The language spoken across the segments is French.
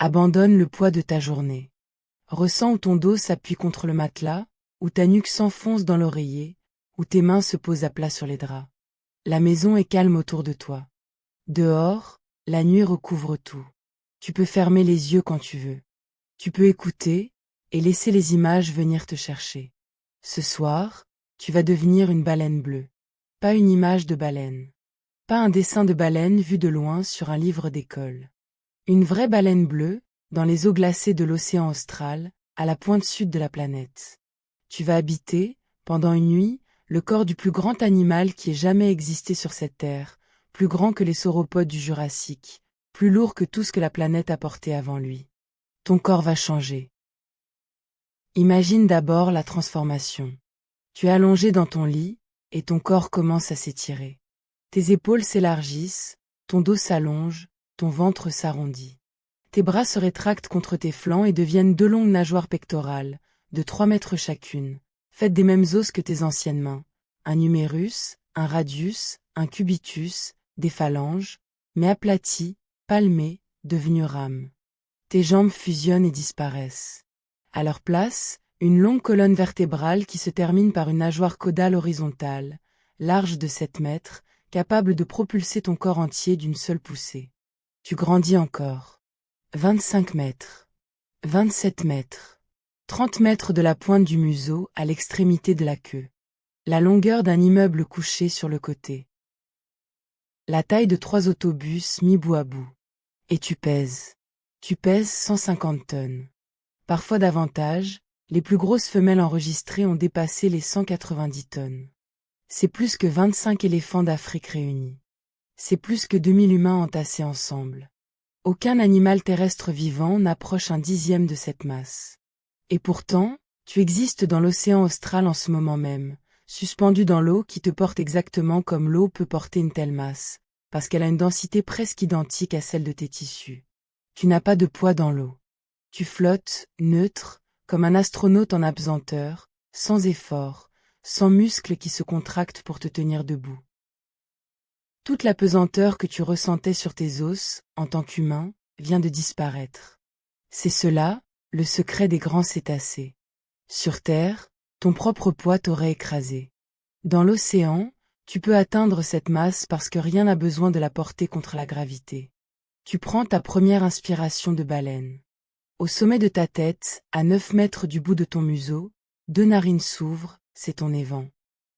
Abandonne le poids de ta journée. Ressens où ton dos s'appuie contre le matelas, où ta nuque s'enfonce dans l'oreiller, où tes mains se posent à plat sur les draps. La maison est calme autour de toi. Dehors, la nuit recouvre tout. Tu peux fermer les yeux quand tu veux. Tu peux écouter, et laisser les images venir te chercher. Ce soir, tu vas devenir une baleine bleue. Pas une image de baleine. Pas un dessin de baleine vu de loin sur un livre d'école. Une vraie baleine bleue, dans les eaux glacées de l'océan austral, à la pointe sud de la planète. Tu vas habiter, pendant une nuit, le corps du plus grand animal qui ait jamais existé sur cette terre, plus grand que les sauropodes du Jurassique, plus lourd que tout ce que la planète a porté avant lui. Ton corps va changer. Imagine d'abord la transformation. Tu es allongé dans ton lit, et ton corps commence à s'étirer. Tes épaules s'élargissent, ton dos s'allonge, ton ventre s'arrondit. Tes bras se rétractent contre tes flancs et deviennent deux longues nageoires pectorales, de 3 mètres chacune, faites des mêmes os que tes anciennes mains. Un humérus, un radius, un cubitus, des phalanges, mais aplaties, palmées, devenues rames. Tes jambes fusionnent et disparaissent. À leur place, une longue colonne vertébrale qui se termine par une nageoire caudale horizontale, large de 7 mètres, capable de propulser ton corps entier d'une seule poussée. Tu grandis encore. 25 mètres. 27 mètres. 30 mètres de la pointe du museau à l'extrémité de la queue. La longueur d'un immeuble couché sur le côté. La taille de 3 autobus mis bout à bout. Et tu pèses. Tu pèses 150 tonnes. Parfois davantage, les plus grosses femelles enregistrées ont dépassé les 190 tonnes. C'est plus que 25 éléphants d'Afrique réunis. C'est plus que 2000 humains entassés ensemble. Aucun animal terrestre vivant n'approche un dixième de cette masse. Et pourtant, tu existes dans l'océan austral en ce moment même, suspendu dans l'eau qui te porte exactement comme l'eau peut porter une telle masse, parce qu'elle a une densité presque identique à celle de tes tissus. Tu n'as pas de poids dans l'eau. Tu flottes, neutre, comme un astronaute en apesanteur, sans effort, sans muscles qui se contractent pour te tenir debout. Toute la pesanteur que tu ressentais sur tes os, en tant qu'humain, vient de disparaître. C'est cela, le secret des grands cétacés. Sur Terre, ton propre poids t'aurait écrasé. Dans l'océan, tu peux atteindre cette masse parce que rien n'a besoin de la porter contre la gravité. Tu prends ta première inspiration de baleine. Au sommet de ta tête, à 9 mètres du bout de ton museau, 2 narines s'ouvrent, c'est ton évent.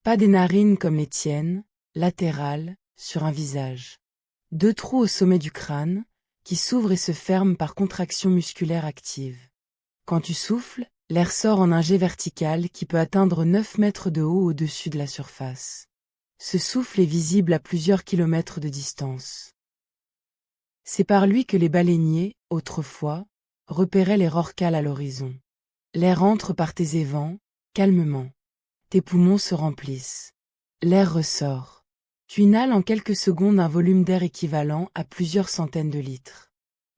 Pas des narines comme les tiennes, latérales, sur un visage. 2 trous au sommet du crâne, qui s'ouvrent et se ferment par contraction musculaire active. Quand tu souffles, l'air sort en un jet vertical qui peut atteindre 9 mètres de haut au-dessus de la surface. Ce souffle est visible à plusieurs kilomètres de distance. C'est par lui que les baleiniers, autrefois, repéraient les rorquals à l'horizon. L'air entre par tes évents, calmement. Tes poumons se remplissent. L'air ressort. Tu inhales en quelques secondes un volume d'air équivalent à plusieurs centaines de litres.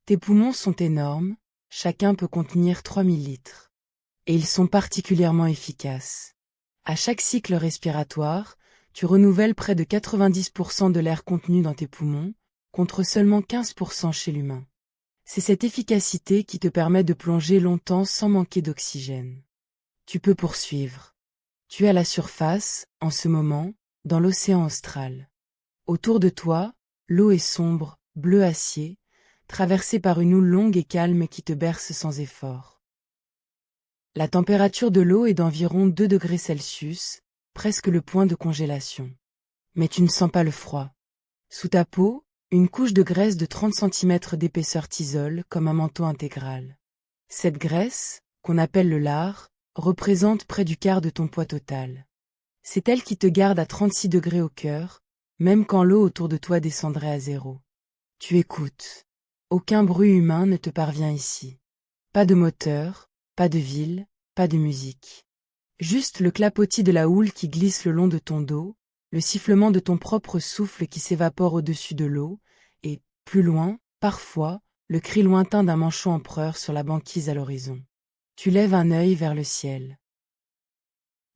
Tes poumons sont énormes, chacun peut contenir 3000 litres. Et ils sont particulièrement efficaces. À chaque cycle respiratoire, tu renouvelles près de 90% de l'air contenu dans tes poumons, contre seulement 15% chez l'humain. C'est cette efficacité qui te permet de plonger longtemps sans manquer d'oxygène. Tu peux poursuivre. Tu es à la surface, en ce moment, dans l'océan austral. Autour de toi, l'eau est sombre, bleu acier, traversée par une houle longue et calme qui te berce sans effort. La température de l'eau est d'environ 2 degrés Celsius, presque le point de congélation. Mais tu ne sens pas le froid. Sous ta peau, une couche de graisse de 30 cm d'épaisseur t'isole comme un manteau intégral. Cette graisse, qu'on appelle le lard, représente près du quart de ton poids total. C'est elle qui te garde à 36 degrés au cœur, même quand l'eau autour de toi descendrait à 0. Tu écoutes. Aucun bruit humain ne te parvient ici. Pas de moteur, pas de ville, pas de musique. Juste le clapotis de la houle qui glisse le long de ton dos, le sifflement de ton propre souffle qui s'évapore au-dessus de l'eau, et, plus loin, parfois, le cri lointain d'un manchot empereur sur la banquise à l'horizon. Tu lèves un œil vers le ciel.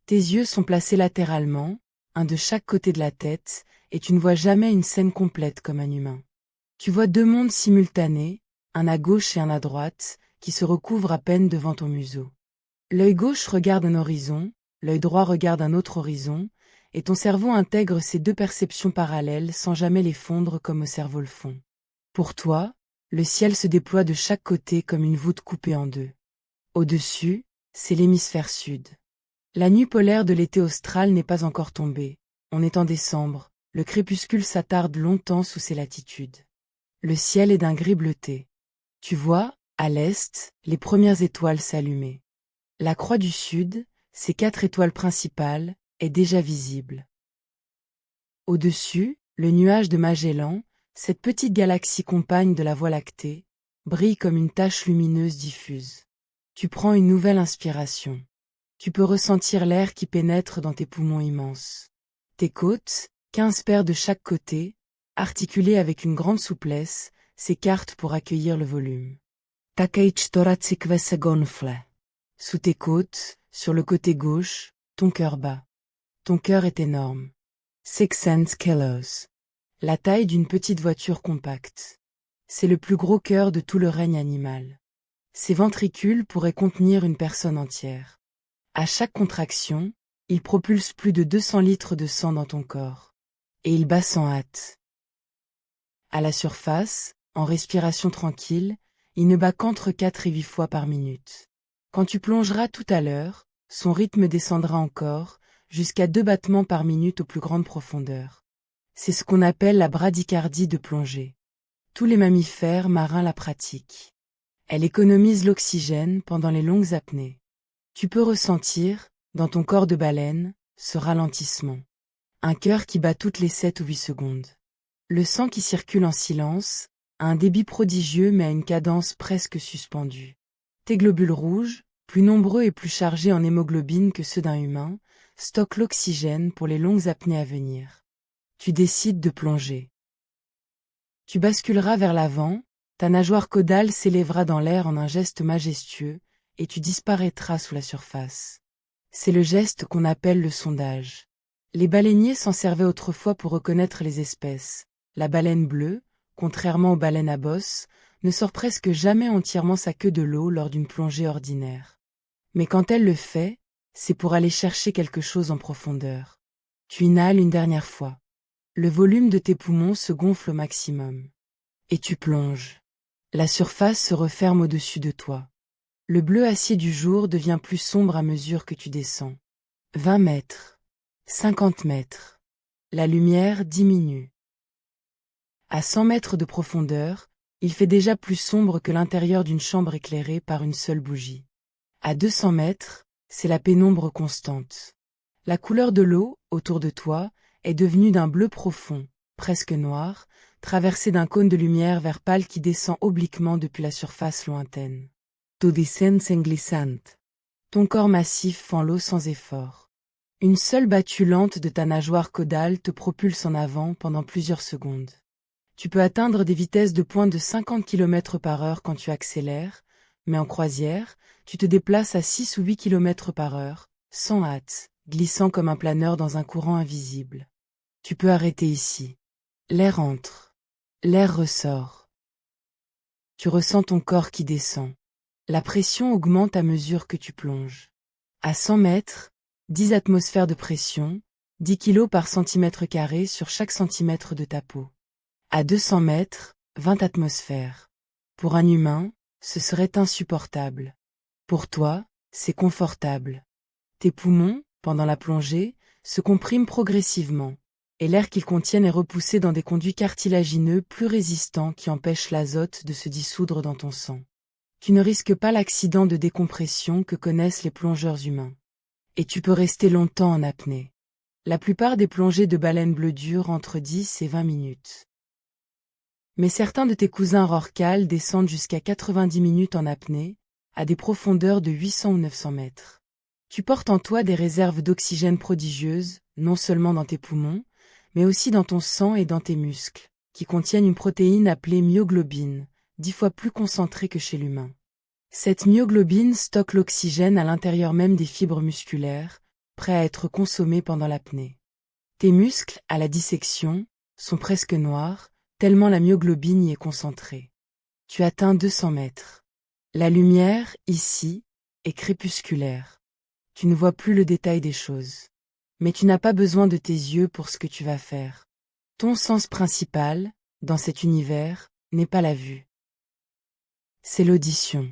Tes yeux sont placés latéralement, un de chaque côté de la tête, et tu ne vois jamais une scène complète comme un humain. Tu vois 2 mondes simultanés, un à gauche et un à droite, qui se recouvrent à peine devant ton museau. L'œil gauche regarde un horizon, l'œil droit regarde un autre horizon, et ton cerveau intègre ces deux perceptions parallèles sans jamais les fondre comme au cerveau le fond. Pour toi, le ciel se déploie de chaque côté comme une voûte coupée en deux. Au-dessus, c'est l'hémisphère sud. La nuit polaire de l'été austral n'est pas encore tombée. On est en décembre, le crépuscule s'attarde longtemps sous ces latitudes. Le ciel est d'un gris bleuté. Tu vois, à l'est, les premières étoiles s'allumer. La croix du sud, ses 4 étoiles principales, est déjà visible. Au-dessus, le nuage de Magellan, cette petite galaxie compagne de la Voie lactée, brille comme une tache lumineuse diffuse. Tu prends une nouvelle inspiration. Tu peux ressentir l'air qui pénètre dans tes poumons immenses. Tes côtes, 15 paires de chaque côté, articulées avec une grande souplesse, s'écartent pour accueillir le volume. Ta cage thoracique se gonfle. Sous tes côtes, sur le côté gauche, ton cœur bat. Ton cœur est énorme. 600 kilos. La taille d'une petite voiture compacte. C'est le plus gros cœur de tout le règne animal. Ses ventricules pourraient contenir une personne entière. À chaque contraction, il propulse plus de 200 litres de sang dans ton corps. Et il bat sans hâte. À la surface, en respiration tranquille, il ne bat qu'entre 4 et 8 fois par minute. Quand tu plongeras tout à l'heure, son rythme descendra encore, jusqu'à 2 battements par minute aux plus grandes profondeurs. C'est ce qu'on appelle la bradycardie de plongée. Tous les mammifères marins la pratiquent. Elle économise l'oxygène pendant les longues apnées. Tu peux ressentir, dans ton corps de baleine, ce ralentissement. Un cœur qui bat toutes les 7 ou 8 secondes. Le sang qui circule en silence, à un débit prodigieux mais à une cadence presque suspendue. Tes globules rouges, plus nombreux et plus chargés en hémoglobine que ceux d'un humain, stockent l'oxygène pour les longues apnées à venir. Tu décides de plonger. Tu basculeras vers l'avant, ta nageoire caudale s'élèvera dans l'air en un geste majestueux, et tu disparaîtras sous la surface. C'est le geste qu'on appelle le sondage. Les baleiniers s'en servaient autrefois pour reconnaître les espèces. La baleine bleue, contrairement aux baleines à bosse, ne sort presque jamais entièrement sa queue de l'eau lors d'une plongée ordinaire. Mais quand elle le fait, c'est pour aller chercher quelque chose en profondeur. Tu inhales une dernière fois. Le volume de tes poumons se gonfle au maximum. Et tu plonges. La surface se referme au-dessus de toi. Le bleu acier du jour devient plus sombre à mesure que tu descends. 20 mètres. 50 mètres. La lumière diminue. À 100 mètres de profondeur, il fait déjà plus sombre que l'intérieur d'une chambre éclairée par une seule bougie. À 200 mètres, c'est la pénombre constante. La couleur de l'eau, autour de toi, est devenue d'un bleu profond, presque noir, traversé d'un cône de lumière vert pâle qui descend obliquement depuis la surface lointaine. Tu descens en glissant. Ton corps massif fend l'eau sans effort. Une seule battue lente de ta nageoire caudale te propulse en avant pendant plusieurs secondes. Tu peux atteindre des vitesses de pointe de 50 km/h quand tu accélères, mais en croisière, tu te déplaces à 6 ou 8 km/h, sans hâte, glissant comme un planeur dans un courant invisible. Tu peux arrêter ici. L'air entre. L'air ressort. Tu ressens ton corps qui descend. La pression augmente à mesure que tu plonges. À 100 mètres, 10 atmosphères de pression, 10 kg par centimètre carré sur chaque centimètre de ta peau. À 200 mètres, 20 atmosphères. Pour un humain, ce serait insupportable. Pour toi, c'est confortable. Tes poumons, pendant la plongée, se compriment progressivement, et l'air qu'ils contiennent est repoussé dans des conduits cartilagineux plus résistants qui empêchent l'azote de se dissoudre dans ton sang. Tu ne risques pas l'accident de décompression que connaissent les plongeurs humains. Et tu peux rester longtemps en apnée. La plupart des plongées de baleines bleues durent entre 10 et 20 minutes. Mais certains de tes cousins rorquals descendent jusqu'à 90 minutes en apnée, à des profondeurs de 800 ou 900 mètres. Tu portes en toi des réserves d'oxygène prodigieuses, non seulement dans tes poumons, mais aussi dans ton sang et dans tes muscles, qui contiennent une protéine appelée myoglobine, 10 fois plus concentrée que chez l'humain. Cette myoglobine stocke l'oxygène à l'intérieur même des fibres musculaires, prêt à être consommé pendant l'apnée. Tes muscles, à la dissection, sont presque noirs, tellement la myoglobine y est concentrée. Tu atteins 200 mètres. La lumière, ici, est crépusculaire. Tu ne vois plus le détail des choses. Mais tu n'as pas besoin de tes yeux pour ce que tu vas faire. Ton sens principal, dans cet univers, n'est pas la vue. C'est l'audition.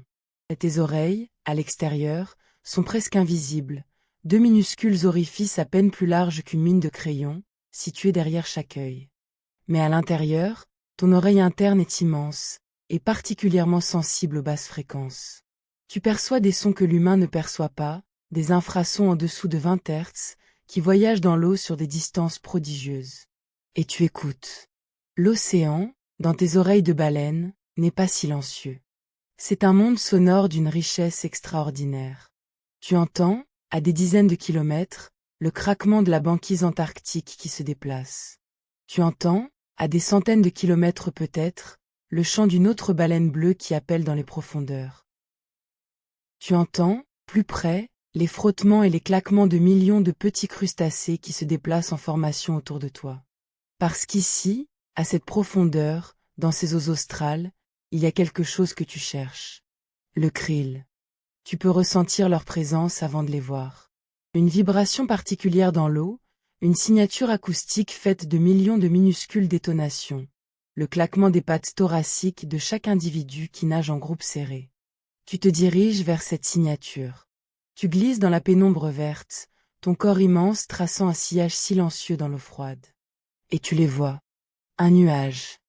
Tes oreilles, à l'extérieur, sont presque invisibles, deux minuscules orifices à peine plus larges qu'une mine de crayon, situés derrière chaque œil. Mais à l'intérieur, ton oreille interne est immense, et particulièrement sensible aux basses fréquences. Tu perçois des sons que l'humain ne perçoit pas, des infrasons en dessous de 20 Hz, qui voyagent dans l'eau sur des distances prodigieuses. Et tu écoutes. L'océan, dans tes oreilles de baleine, n'est pas silencieux. C'est un monde sonore d'une richesse extraordinaire. Tu entends, à des dizaines de kilomètres, le craquement de la banquise antarctique qui se déplace. Tu entends, à des centaines de kilomètres peut-être, le chant d'une autre baleine bleue qui appelle dans les profondeurs. Tu entends, plus près, les frottements et les claquements de millions de petits crustacés qui se déplacent en formation autour de toi. Parce qu'ici, à cette profondeur, dans ces eaux australes, il y a quelque chose que tu cherches. Le krill. Tu peux ressentir leur présence avant de les voir. Une vibration particulière dans l'eau, une signature acoustique faite de millions de minuscules détonations. Le claquement des pattes thoraciques de chaque individu qui nage en groupe serré. Tu te diriges vers cette signature. Tu glisses dans la pénombre verte, ton corps immense traçant un sillage silencieux dans l'eau froide. Et tu les vois. Un nuage.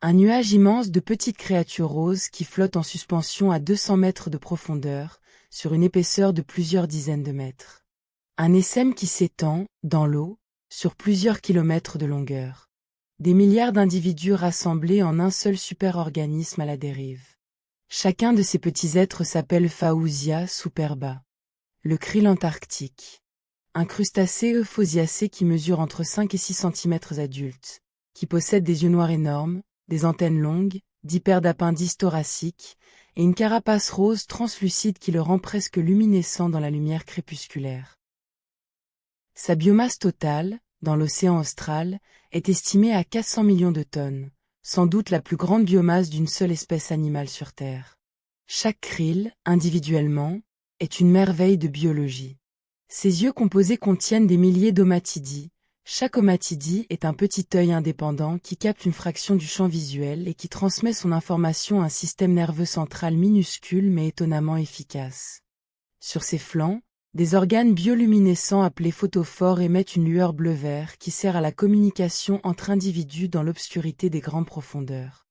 Un nuage immense de petites créatures roses qui flottent en suspension à 200 mètres de profondeur, sur une épaisseur de plusieurs dizaines de mètres. Un essaim qui s'étend, dans l'eau, sur plusieurs kilomètres de longueur. Des milliards d'individus rassemblés en un seul superorganisme à la dérive. Chacun de ces petits êtres s'appelle Faousia superba. Le krill antarctique. Un crustacé euphausiacé qui mesure entre 5 et 6 cm adultes, qui possède des yeux noirs énormes, des antennes longues, 10 paires d'appendices thoraciques, et une carapace rose translucide qui le rend presque luminescent dans la lumière crépusculaire. Sa biomasse totale, dans l'océan austral, est estimée à 400 millions de tonnes, sans doute la plus grande biomasse d'une seule espèce animale sur Terre. Chaque krill, individuellement, est une merveille de biologie. Ses yeux composés contiennent des milliers d'omatidies. Chaque omatidie est un petit œil indépendant qui capte une fraction du champ visuel et qui transmet son information à un système nerveux central minuscule mais étonnamment efficace. Sur ses flancs, des organes bioluminescents appelés photophores émettent une lueur bleu-vert qui sert à la communication entre individus dans l'obscurité des grandes profondeurs.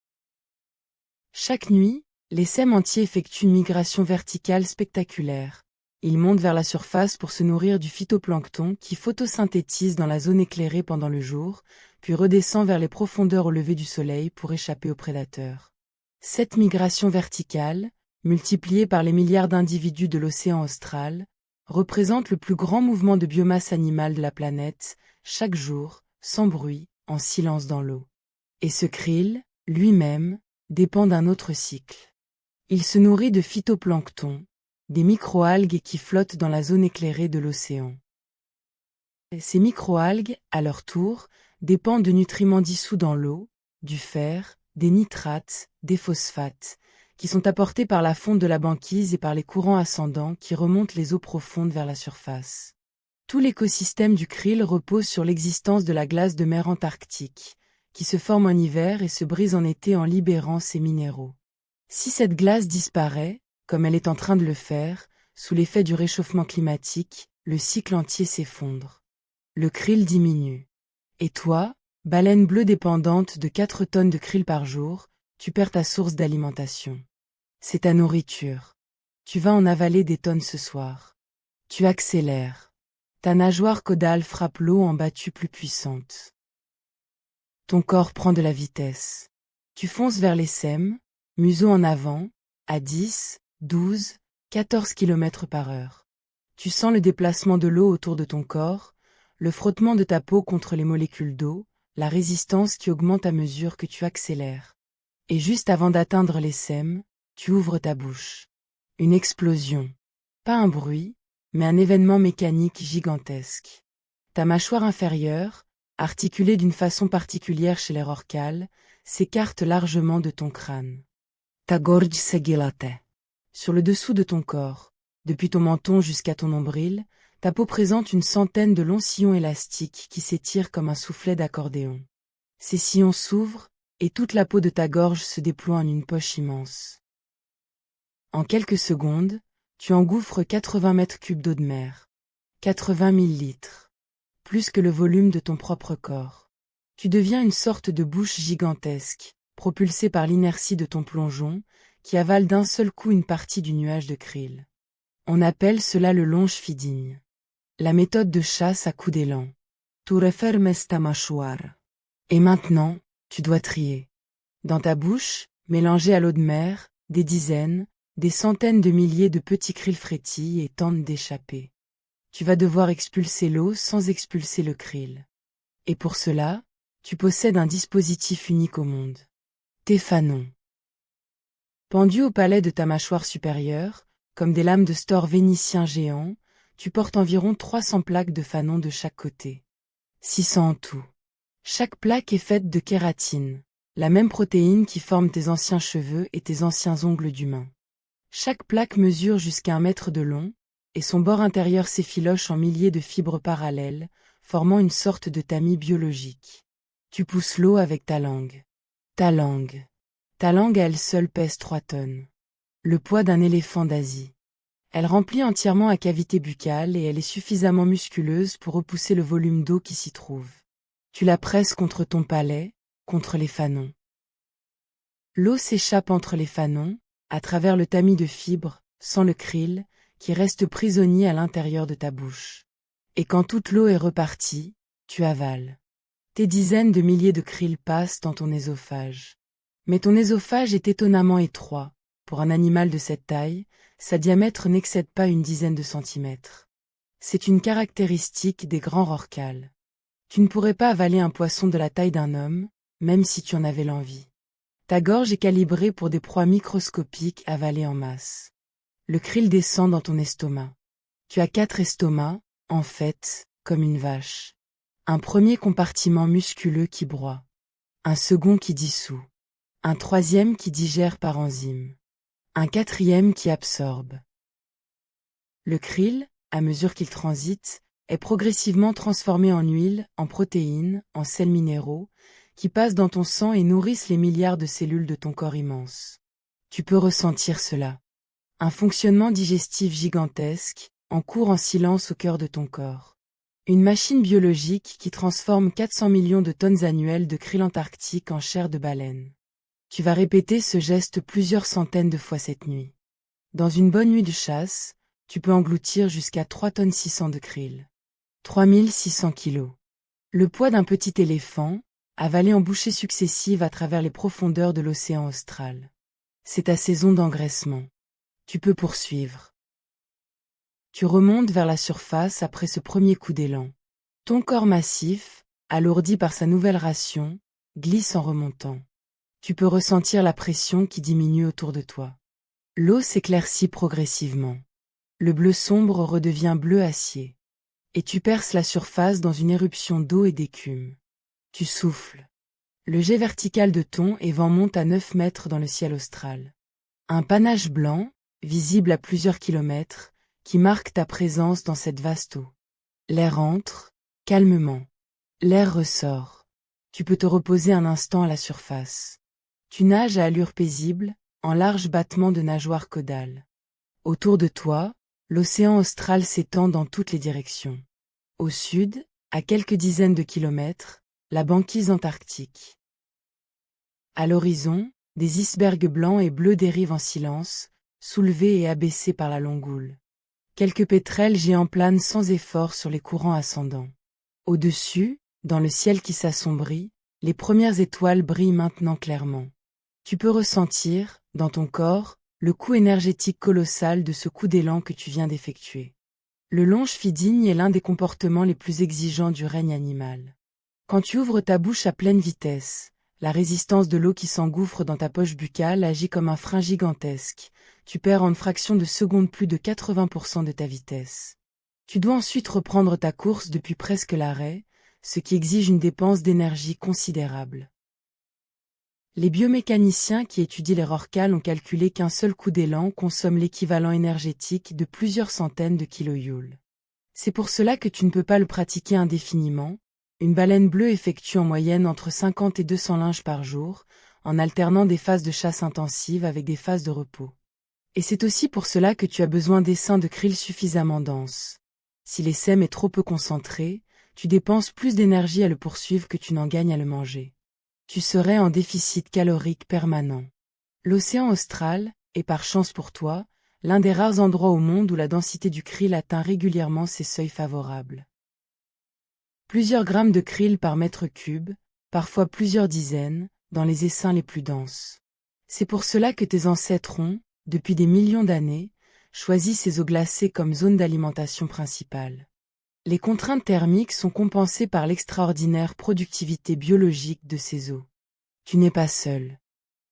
Chaque nuit, l'essaim entier effectue une migration verticale spectaculaire. Il monte vers la surface pour se nourrir du phytoplancton qui photosynthétise dans la zone éclairée pendant le jour, puis redescend vers les profondeurs au lever du soleil pour échapper aux prédateurs. Cette migration verticale, multipliée par les milliards d'individus de l'océan austral, représente le plus grand mouvement de biomasse animale de la planète, chaque jour, sans bruit, en silence dans l'eau. Et ce krill, lui-même, dépend d'un autre cycle. Il se nourrit de phytoplancton, des microalgues qui flottent dans la zone éclairée de l'océan. Ces microalgues, à leur tour, dépendent de nutriments dissous dans l'eau, du fer, des nitrates, des phosphates, qui sont apportés par la fonte de la banquise et par les courants ascendants qui remontent les eaux profondes vers la surface. Tout l'écosystème du krill repose sur l'existence de la glace de mer Antarctique, qui se forme en hiver et se brise en été en libérant ses minéraux. Si cette glace disparaît, comme elle est en train de le faire, sous l'effet du réchauffement climatique, le cycle entier s'effondre. Le krill diminue. Et toi, baleine bleue dépendante de 4 tonnes de krill par jour, tu perds ta source d'alimentation. C'est ta nourriture. Tu vas en avaler des tonnes ce soir. Tu accélères. Ta nageoire caudale frappe l'eau en battue plus puissante. Ton corps prend de la vitesse. Tu fonces vers l'essaim, museau en avant, à 10, 12, 14 km par heure. Tu sens le déplacement de l'eau autour de ton corps, le frottement de ta peau contre les molécules d'eau, la résistance qui augmente à mesure que tu accélères. Et juste avant d'atteindre l'essaim, tu ouvres ta bouche. Une explosion. Pas un bruit, mais un événement mécanique gigantesque. Ta mâchoire inférieure, articulée d'une façon particulière chez les rorquals, s'écarte largement de ton crâne. Ta gorge s'aguilate. Sur le dessous de ton corps, depuis ton menton jusqu'à ton nombril, ta peau présente une centaine de longs sillons élastiques qui s'étirent comme un soufflet d'accordéon. Ces sillons s'ouvrent, et toute la peau de ta gorge se déploie en une poche immense. En quelques secondes, tu engouffres 80 mètres cubes d'eau de mer. 80 000 litres. Plus que le volume de ton propre corps. Tu deviens une sorte de bouche gigantesque, propulsée par l'inertie de ton plongeon, qui avale d'un seul coup une partie du nuage de krill. On appelle cela le longe feeding. La méthode de chasse à coups d'élan. Tu refermes ta mâchoire. Et maintenant, tu dois trier. Dans ta bouche, mélangée à l'eau de mer, des dizaines, des centaines de milliers de petits krills frétillent et tentent d'échapper. Tu vas devoir expulser l'eau sans expulser le krill. Et pour cela, tu possèdes un dispositif unique au monde. Tes fanons. Pendus au palais de ta mâchoire supérieure, comme des lames de store vénitiens géants, tu portes environ 300 plaques de fanons de chaque côté. 600 en tout. Chaque plaque est faite de kératine, la même protéine qui forme tes anciens cheveux et tes anciens ongles d'humain. Chaque plaque mesure jusqu'à 1 mètre de long, et son bord intérieur s'effiloche en milliers de fibres parallèles, formant une sorte de tamis biologique. Tu pousses l'eau avec ta langue. Ta langue. Ta langue à elle seule pèse 3 tonnes. Le poids d'un éléphant d'Asie. Elle remplit entièrement la cavité buccale et elle est suffisamment musculeuse pour repousser le volume d'eau qui s'y trouve. Tu la presses contre ton palais, contre les fanons. L'eau s'échappe entre les fanons, à travers le tamis de fibres, sans le krill, qui reste prisonnier à l'intérieur de ta bouche. Et quand toute l'eau est repartie, tu avales. Tes dizaines de milliers de krills passent dans ton œsophage. Mais ton œsophage est étonnamment étroit. Pour un animal de cette taille, sa diamètre n'excède pas une dizaine de centimètres. C'est une caractéristique des grands rorquals. Tu ne pourrais pas avaler un poisson de la taille d'un homme, même si tu en avais l'envie. Ta gorge est calibrée pour des proies microscopiques avalées en masse. Le krill descend dans ton estomac. Tu as 4 estomacs, en fait, comme une vache. Un premier compartiment musculeux qui broie. Un second qui dissout. Un troisième qui digère par enzyme. Un quatrième qui absorbe. Le krill, à mesure qu'il transite, est progressivement transformé en huile, en protéines, en sels minéraux, qui passent dans ton sang et nourrissent les milliards de cellules de ton corps immense. Tu peux ressentir cela. Un fonctionnement digestif gigantesque, en cours en silence au cœur de ton corps. Une machine biologique qui transforme 400 millions de tonnes annuelles de krill antarctique en chair de baleine. Tu vas répéter ce geste plusieurs centaines de fois cette nuit. Dans une bonne nuit de chasse, tu peux engloutir jusqu'à 3 tonnes 600 de krill. 3600 kilos. Le poids d'un petit éléphant, avalé en bouchées successives à travers les profondeurs de l'océan austral. C'est ta saison d'engraissement. Tu peux poursuivre. Tu remontes vers la surface après ce premier coup d'élan. Ton corps massif, alourdi par sa nouvelle ration, glisse en remontant. Tu peux ressentir la pression qui diminue autour de toi. L'eau s'éclaircit progressivement. Le bleu sombre redevient bleu acier. Et tu perces la surface dans une éruption d'eau et d'écume. Tu souffles. Le jet vertical de thon et vent monte à 9 mètres dans le ciel austral. Un panache blanc, visible à plusieurs kilomètres, qui marque ta présence dans cette vaste eau. L'air entre, calmement. L'air ressort. Tu peux te reposer un instant à la surface. Tu nages à allure paisible, en larges battements de nageoires caudales. Autour de toi, l'océan austral s'étend dans toutes les directions. Au sud, à quelques dizaines de kilomètres, la banquise antarctique. À l'horizon, des icebergs blancs et bleus dérivent en silence, soulevés et abaissés par la longue houle. Quelques pétrels géants planent sans effort sur les courants ascendants. Au-dessus, dans le ciel qui s'assombrit, les premières étoiles brillent maintenant clairement. Tu peux ressentir, dans ton corps, le coup énergétique colossal de ce coup d'élan que tu viens d'effectuer. Le longe feeding est l'un des comportements les plus exigeants du règne animal. Quand tu ouvres ta bouche à pleine vitesse, la résistance de l'eau qui s'engouffre dans ta poche buccale agit comme un frein gigantesque. Tu perds en une fraction de seconde plus de 80% de ta vitesse. Tu dois ensuite reprendre ta course depuis presque l'arrêt, ce qui exige une dépense d'énergie considérable. Les biomécaniciens qui étudient les rorquals ont calculé qu'un seul coup d'élan consomme l'équivalent énergétique de plusieurs centaines de kilojoules. C'est pour cela que tu ne peux pas le pratiquer indéfiniment. Une baleine bleue effectue en moyenne entre 50 et 200 linges par jour, en alternant des phases de chasse intensive avec des phases de repos. Et c'est aussi pour cela que tu as besoin d'essaims de krill suffisamment denses. Si l'essaim est trop peu concentré, tu dépenses plus d'énergie à le poursuivre que tu n'en gagnes à le manger. Tu serais en déficit calorique permanent. L'océan austral est, par chance pour toi, l'un des rares endroits au monde où la densité du krill atteint régulièrement ses seuils favorables. Plusieurs grammes de krill par mètre cube, parfois plusieurs dizaines, dans les essaims les plus denses. C'est pour cela que tes ancêtres ont, depuis des millions d'années, choisi ces eaux glacées comme zone d'alimentation principale. Les contraintes thermiques sont compensées par l'extraordinaire productivité biologique de ces eaux. Tu n'es pas seul.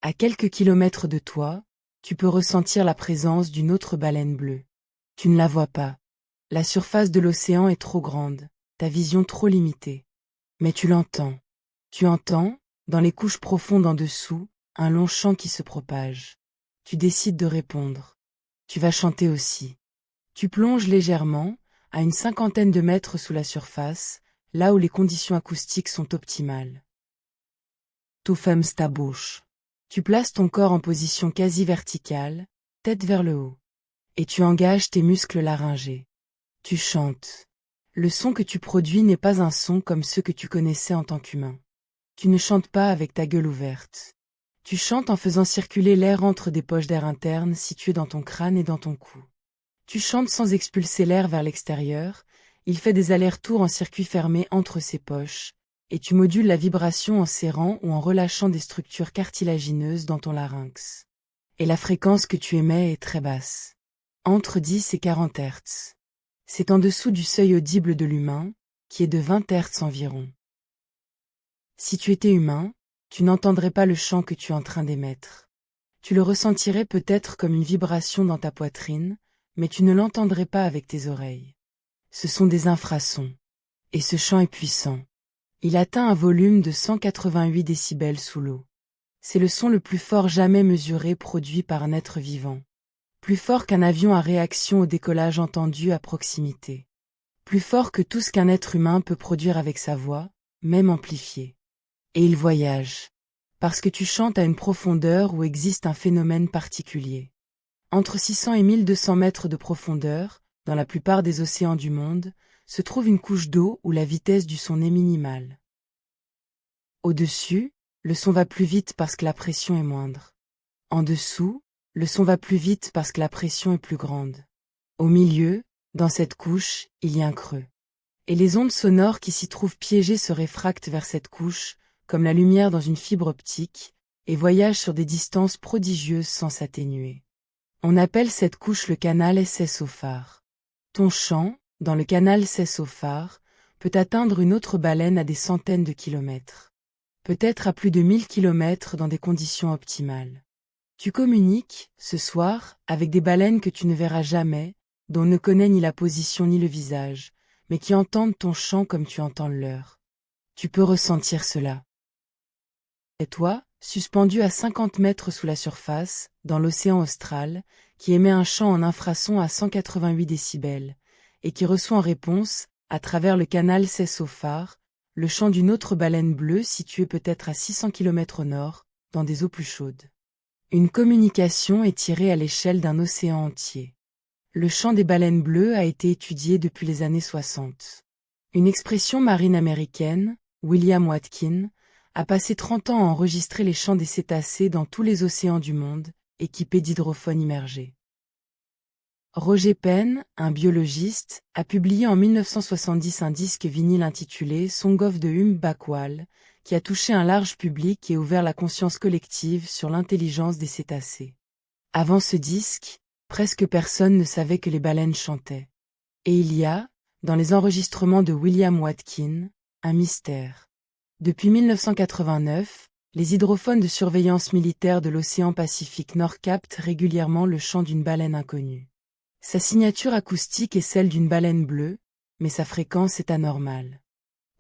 À quelques kilomètres de toi, tu peux ressentir la présence d'une autre baleine bleue. Tu ne la vois pas. La surface de l'océan est trop grande, ta vision trop limitée. Mais tu l'entends. Tu entends, dans les couches profondes en dessous, un long chant qui se propage. Tu décides de répondre. Tu vas chanter aussi. Tu plonges légèrement, à une cinquantaine de mètres sous la surface, là où les conditions acoustiques sont optimales. Tu fermes ta bouche. Tu places ton corps en position quasi verticale, tête vers le haut. Et tu engages tes muscles laryngés. Tu chantes. Le son que tu produis n'est pas un son comme ceux que tu connaissais en tant qu'humain. Tu ne chantes pas avec ta gueule ouverte. Tu chantes en faisant circuler l'air entre des poches d'air internes situées dans ton crâne et dans ton cou. Tu chantes sans expulser l'air vers l'extérieur, il fait des allers-retours en circuit fermé entre ces poches, et tu modules la vibration en serrant ou en relâchant des structures cartilagineuses dans ton larynx. Et la fréquence que tu émets est très basse. Entre 10 et 40 Hz. C'est en dessous du seuil audible de l'humain, qui est de 20 Hz environ. Si tu étais humain, tu n'entendrais pas le chant que tu es en train d'émettre. Tu le ressentirais peut-être comme une vibration dans ta poitrine, mais tu ne l'entendrais pas avec tes oreilles. Ce sont des infrasons. Et ce chant est puissant. Il atteint un volume de 188 décibels sous l'eau. C'est le son le plus fort jamais mesuré produit par un être vivant. Plus fort qu'un avion à réaction au décollage entendu à proximité. Plus fort que tout ce qu'un être humain peut produire avec sa voix, même amplifiée. Et il voyage. Parce que tu chantes à une profondeur où existe un phénomène particulier. Entre 600 et 1200 mètres de profondeur, dans la plupart des océans du monde, se trouve une couche d'eau où la vitesse du son est minimale. Au-dessus, le son va plus vite parce que la pression est moindre. En dessous, le son va plus vite parce que la pression est plus grande. Au milieu, dans cette couche, il y a un creux. Et les ondes sonores qui s'y trouvent piégées se réfractent vers cette couche, comme la lumière dans une fibre optique, et voyagent sur des distances prodigieuses sans s'atténuer. On appelle cette couche le canal SS-OFAR. Ton chant, dans le canal SS-OFAR, peut atteindre une autre baleine à des centaines de kilomètres. Peut-être à plus de 1000 kilomètres dans des conditions optimales. Tu communiques, ce soir, avec des baleines que tu ne verras jamais, dont on ne connaît ni la position ni le visage, mais qui entendent ton chant comme tu entends le leur. Tu peux ressentir cela. Et toi, suspendu à 50 mètres sous la surface, dans l'océan austral, qui émet un chant en infrason à 188 décibels, et qui reçoit en réponse, à travers le canal SS-OFAR, le chant d'une autre baleine bleue située peut-être à 600 km au nord, dans des eaux plus chaudes. Une communication est tirée à l'échelle d'un océan entier. Le chant des baleines bleues a été étudié depuis les années 60. Une expression marine américaine, William Watkin, a passé 30 ans à enregistrer les chants des cétacés dans tous les océans du monde, équipés d'hydrophones immergés. Roger Penn, un biologiste, a publié en 1970 un disque vinyle intitulé Song of the Humpback-Whale, qui a touché un large public et ouvert la conscience collective sur l'intelligence des cétacés. Avant ce disque, presque personne ne savait que les baleines chantaient. Et il y a, dans les enregistrements de William Watkin, un mystère. Depuis 1989, les hydrophones de surveillance militaire de l'océan Pacifique Nord captent régulièrement le chant d'une baleine inconnue. Sa signature acoustique est celle d'une baleine bleue, mais sa fréquence est anormale.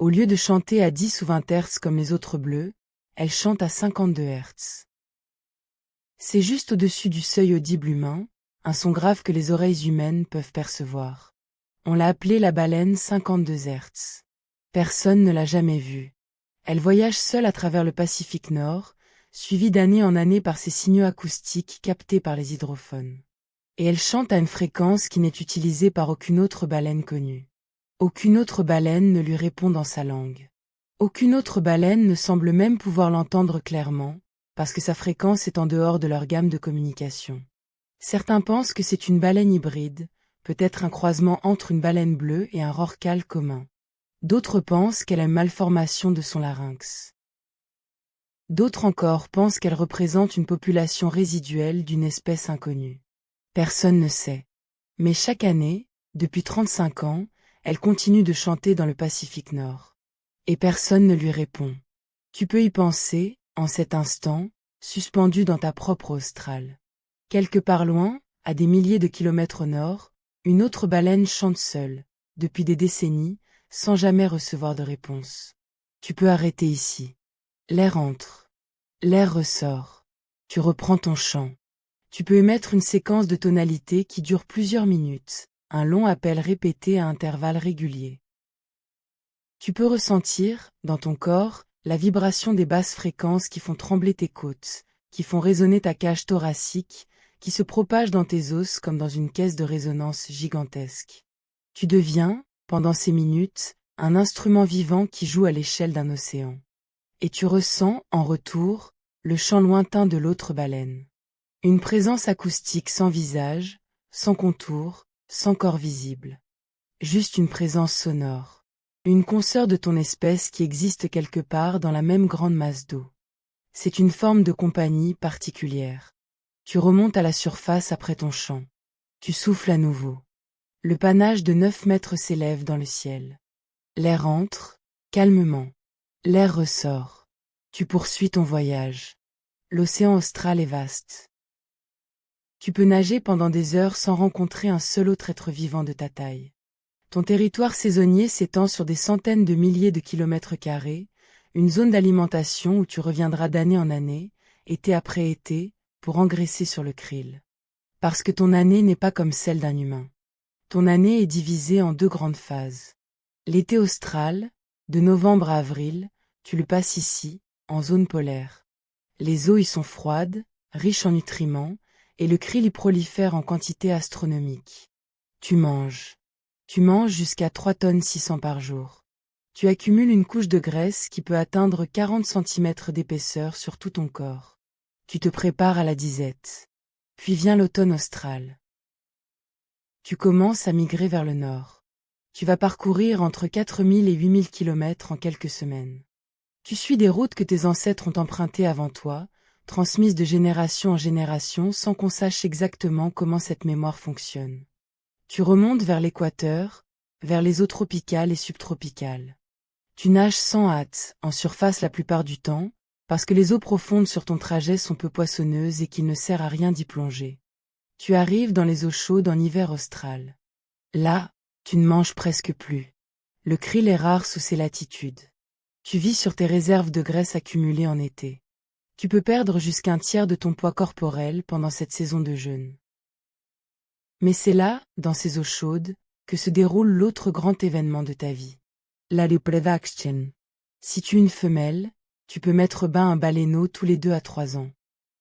Au lieu de chanter à 10 ou 20 Hz comme les autres bleus, elle chante à 52 Hz. C'est juste au-dessus du seuil audible humain, un son grave que les oreilles humaines peuvent percevoir. On l'a appelée la baleine 52 Hz. Personne ne l'a jamais vue. Elle voyage seule à travers le Pacifique Nord, suivie d'année en année par ses signaux acoustiques captés par les hydrophones. Et elle chante à une fréquence qui n'est utilisée par aucune autre baleine connue. Aucune autre baleine ne lui répond dans sa langue. Aucune autre baleine ne semble même pouvoir l'entendre clairement, parce que sa fréquence est en dehors de leur gamme de communication. Certains pensent que c'est une baleine hybride, peut-être un croisement entre une baleine bleue et un rorqual commun. D'autres pensent qu'elle a une malformation de son larynx. D'autres encore pensent qu'elle représente une population résiduelle d'une espèce inconnue. Personne ne sait. Mais chaque année, depuis 35 ans, elle continue de chanter dans le Pacifique Nord. Et personne ne lui répond. Tu peux y penser, en cet instant, suspendu dans ta propre Australe. Quelque part loin, à des milliers de kilomètres au nord, une autre baleine chante seule, depuis des décennies, sans jamais recevoir de réponse. Tu peux arrêter ici. L'air entre. L'air ressort. Tu reprends ton chant. Tu peux émettre une séquence de tonalités qui dure plusieurs minutes, un long appel répété à intervalles réguliers. Tu peux ressentir, dans ton corps, la vibration des basses fréquences qui font trembler tes côtes, qui font résonner ta cage thoracique, qui se propagent dans tes os comme dans une caisse de résonance gigantesque. Tu deviens, pendant ces minutes, un instrument vivant qui joue à l'échelle d'un océan. Et tu ressens, en retour, le chant lointain de l'autre baleine. Une présence acoustique sans visage, sans contour, sans corps visible. Juste une présence sonore. Une consoeur de ton espèce qui existe quelque part dans la même grande masse d'eau. C'est une forme de compagnie particulière. Tu remontes à la surface après ton chant. Tu souffles à nouveau. Le panache de 9 mètres s'élève dans le ciel. L'air entre, calmement. L'air ressort. Tu poursuis ton voyage. L'océan austral est vaste. Tu peux nager pendant des heures sans rencontrer un seul autre être vivant de ta taille. Ton territoire saisonnier s'étend sur des centaines de milliers de kilomètres carrés, une zone d'alimentation où tu reviendras d'année en année, été après été, pour engraisser sur le krill. Parce que ton année n'est pas comme celle d'un humain. Ton année est divisée en 2 grandes phases. L'été austral, de novembre à avril, tu le passes ici, en zone polaire. Les eaux y sont froides, riches en nutriments, et le krill y prolifère en quantité astronomique. Tu manges. Tu manges jusqu'à 3 tonnes 600 par jour. Tu accumules une couche de graisse qui peut atteindre 40 cm d'épaisseur sur tout ton corps. Tu te prépares à la disette. Puis vient l'automne austral. Tu commences à migrer vers le nord. Tu vas parcourir entre 4000 et 8000 km en quelques semaines. Tu suis des routes que tes ancêtres ont empruntées avant toi, transmises de génération en génération sans qu'on sache exactement comment cette mémoire fonctionne. Tu remontes vers l'équateur, vers les eaux tropicales et subtropicales. Tu nages sans hâte, en surface la plupart du temps, parce que les eaux profondes sur ton trajet sont peu poissonneuses et qu'il ne sert à rien d'y plonger. Tu arrives dans les eaux chaudes en hiver austral. Là, tu ne manges presque plus. Le krill est rare sous ces latitudes. Tu vis sur tes réserves de graisse accumulées en été. Tu peux perdre jusqu'à 1/3 de ton poids corporel pendant cette saison de jeûne. Mais c'est là, dans ces eaux chaudes, que se déroule l'autre grand événement de ta vie. La reproduction. Si tu es une femelle, tu peux mettre bas un baleineau tous les 2 à 3 ans.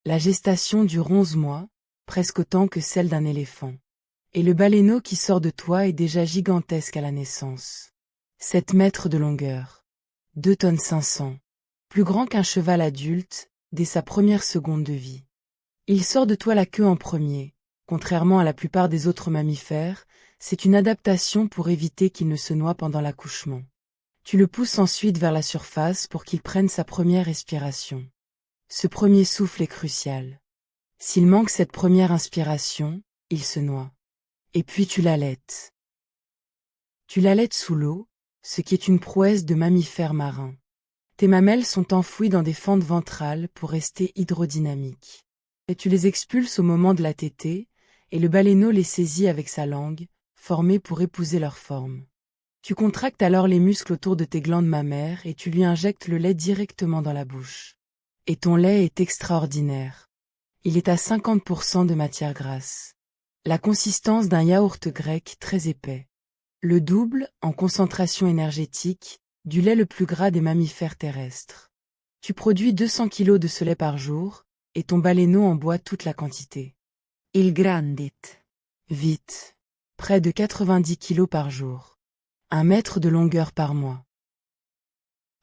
La gestation dure 11 mois, presque autant que celle d'un éléphant. Et le baleineau qui sort de toi est déjà gigantesque à la naissance. 7 mètres de longueur. 2 tonnes 500. Plus grand qu'un cheval adulte, dès sa première seconde de vie. Il sort de toi la queue en premier. Contrairement à la plupart des autres mammifères, c'est une adaptation pour éviter qu'il ne se noie pendant l'accouchement. Tu le pousses ensuite vers la surface pour qu'il prenne sa première respiration. Ce premier souffle est crucial. S'il manque cette première inspiration, il se noie. Et puis tu l'allaites. Tu l'allaites sous l'eau, ce qui est une prouesse de mammifères marins. Tes mamelles sont enfouies dans des fentes ventrales pour rester hydrodynamiques. Et tu les expulses au moment de la tétée, et le baleineau les saisit avec sa langue, formée pour épouser leur forme. Tu contractes alors les muscles autour de tes glandes mammaires et tu lui injectes le lait directement dans la bouche. Et ton lait est extraordinaire. Il est à 50% de matière grasse. La consistance d'un yaourt grec très épais. Le double, en concentration énergétique, du lait le plus gras des mammifères terrestres. Tu produis 200 kg de ce lait par jour, et ton baleineau en boit toute la quantité. Il grandit. Vite. Près de 90 kg par jour. 1 mètre de longueur par mois.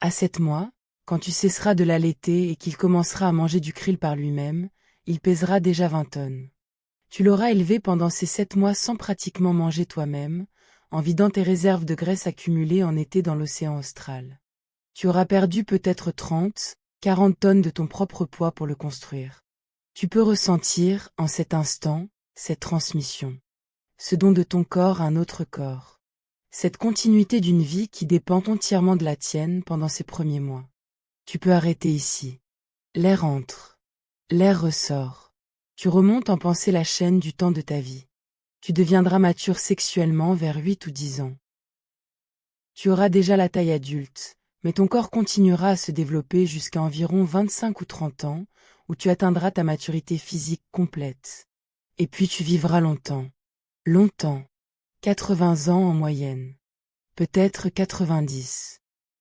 À 7 mois, quand tu cesseras de l'allaiter et qu'il commencera à manger du krill par lui-même, il pèsera déjà 20 tonnes. Tu l'auras élevé pendant ces 7 mois sans pratiquement manger toi-même, en vidant tes réserves de graisse accumulées en été dans l'océan austral. Tu auras perdu peut-être 30, 40 tonnes de ton propre poids pour le construire. Tu peux ressentir, en cet instant, cette transmission. Ce don de ton corps à un autre corps. Cette continuité d'une vie qui dépend entièrement de la tienne pendant ces premiers mois. Tu peux arrêter ici. L'air entre. L'air ressort. Tu remontes en pensée la chaîne du temps de ta vie. Tu deviendras mature sexuellement vers 8 ou 10 ans. Tu auras déjà la taille adulte, mais ton corps continuera à se développer jusqu'à environ 25 ou 30 ans, où tu atteindras ta maturité physique complète. Et puis tu vivras longtemps. Longtemps. 80 ans en moyenne. Peut-être 90.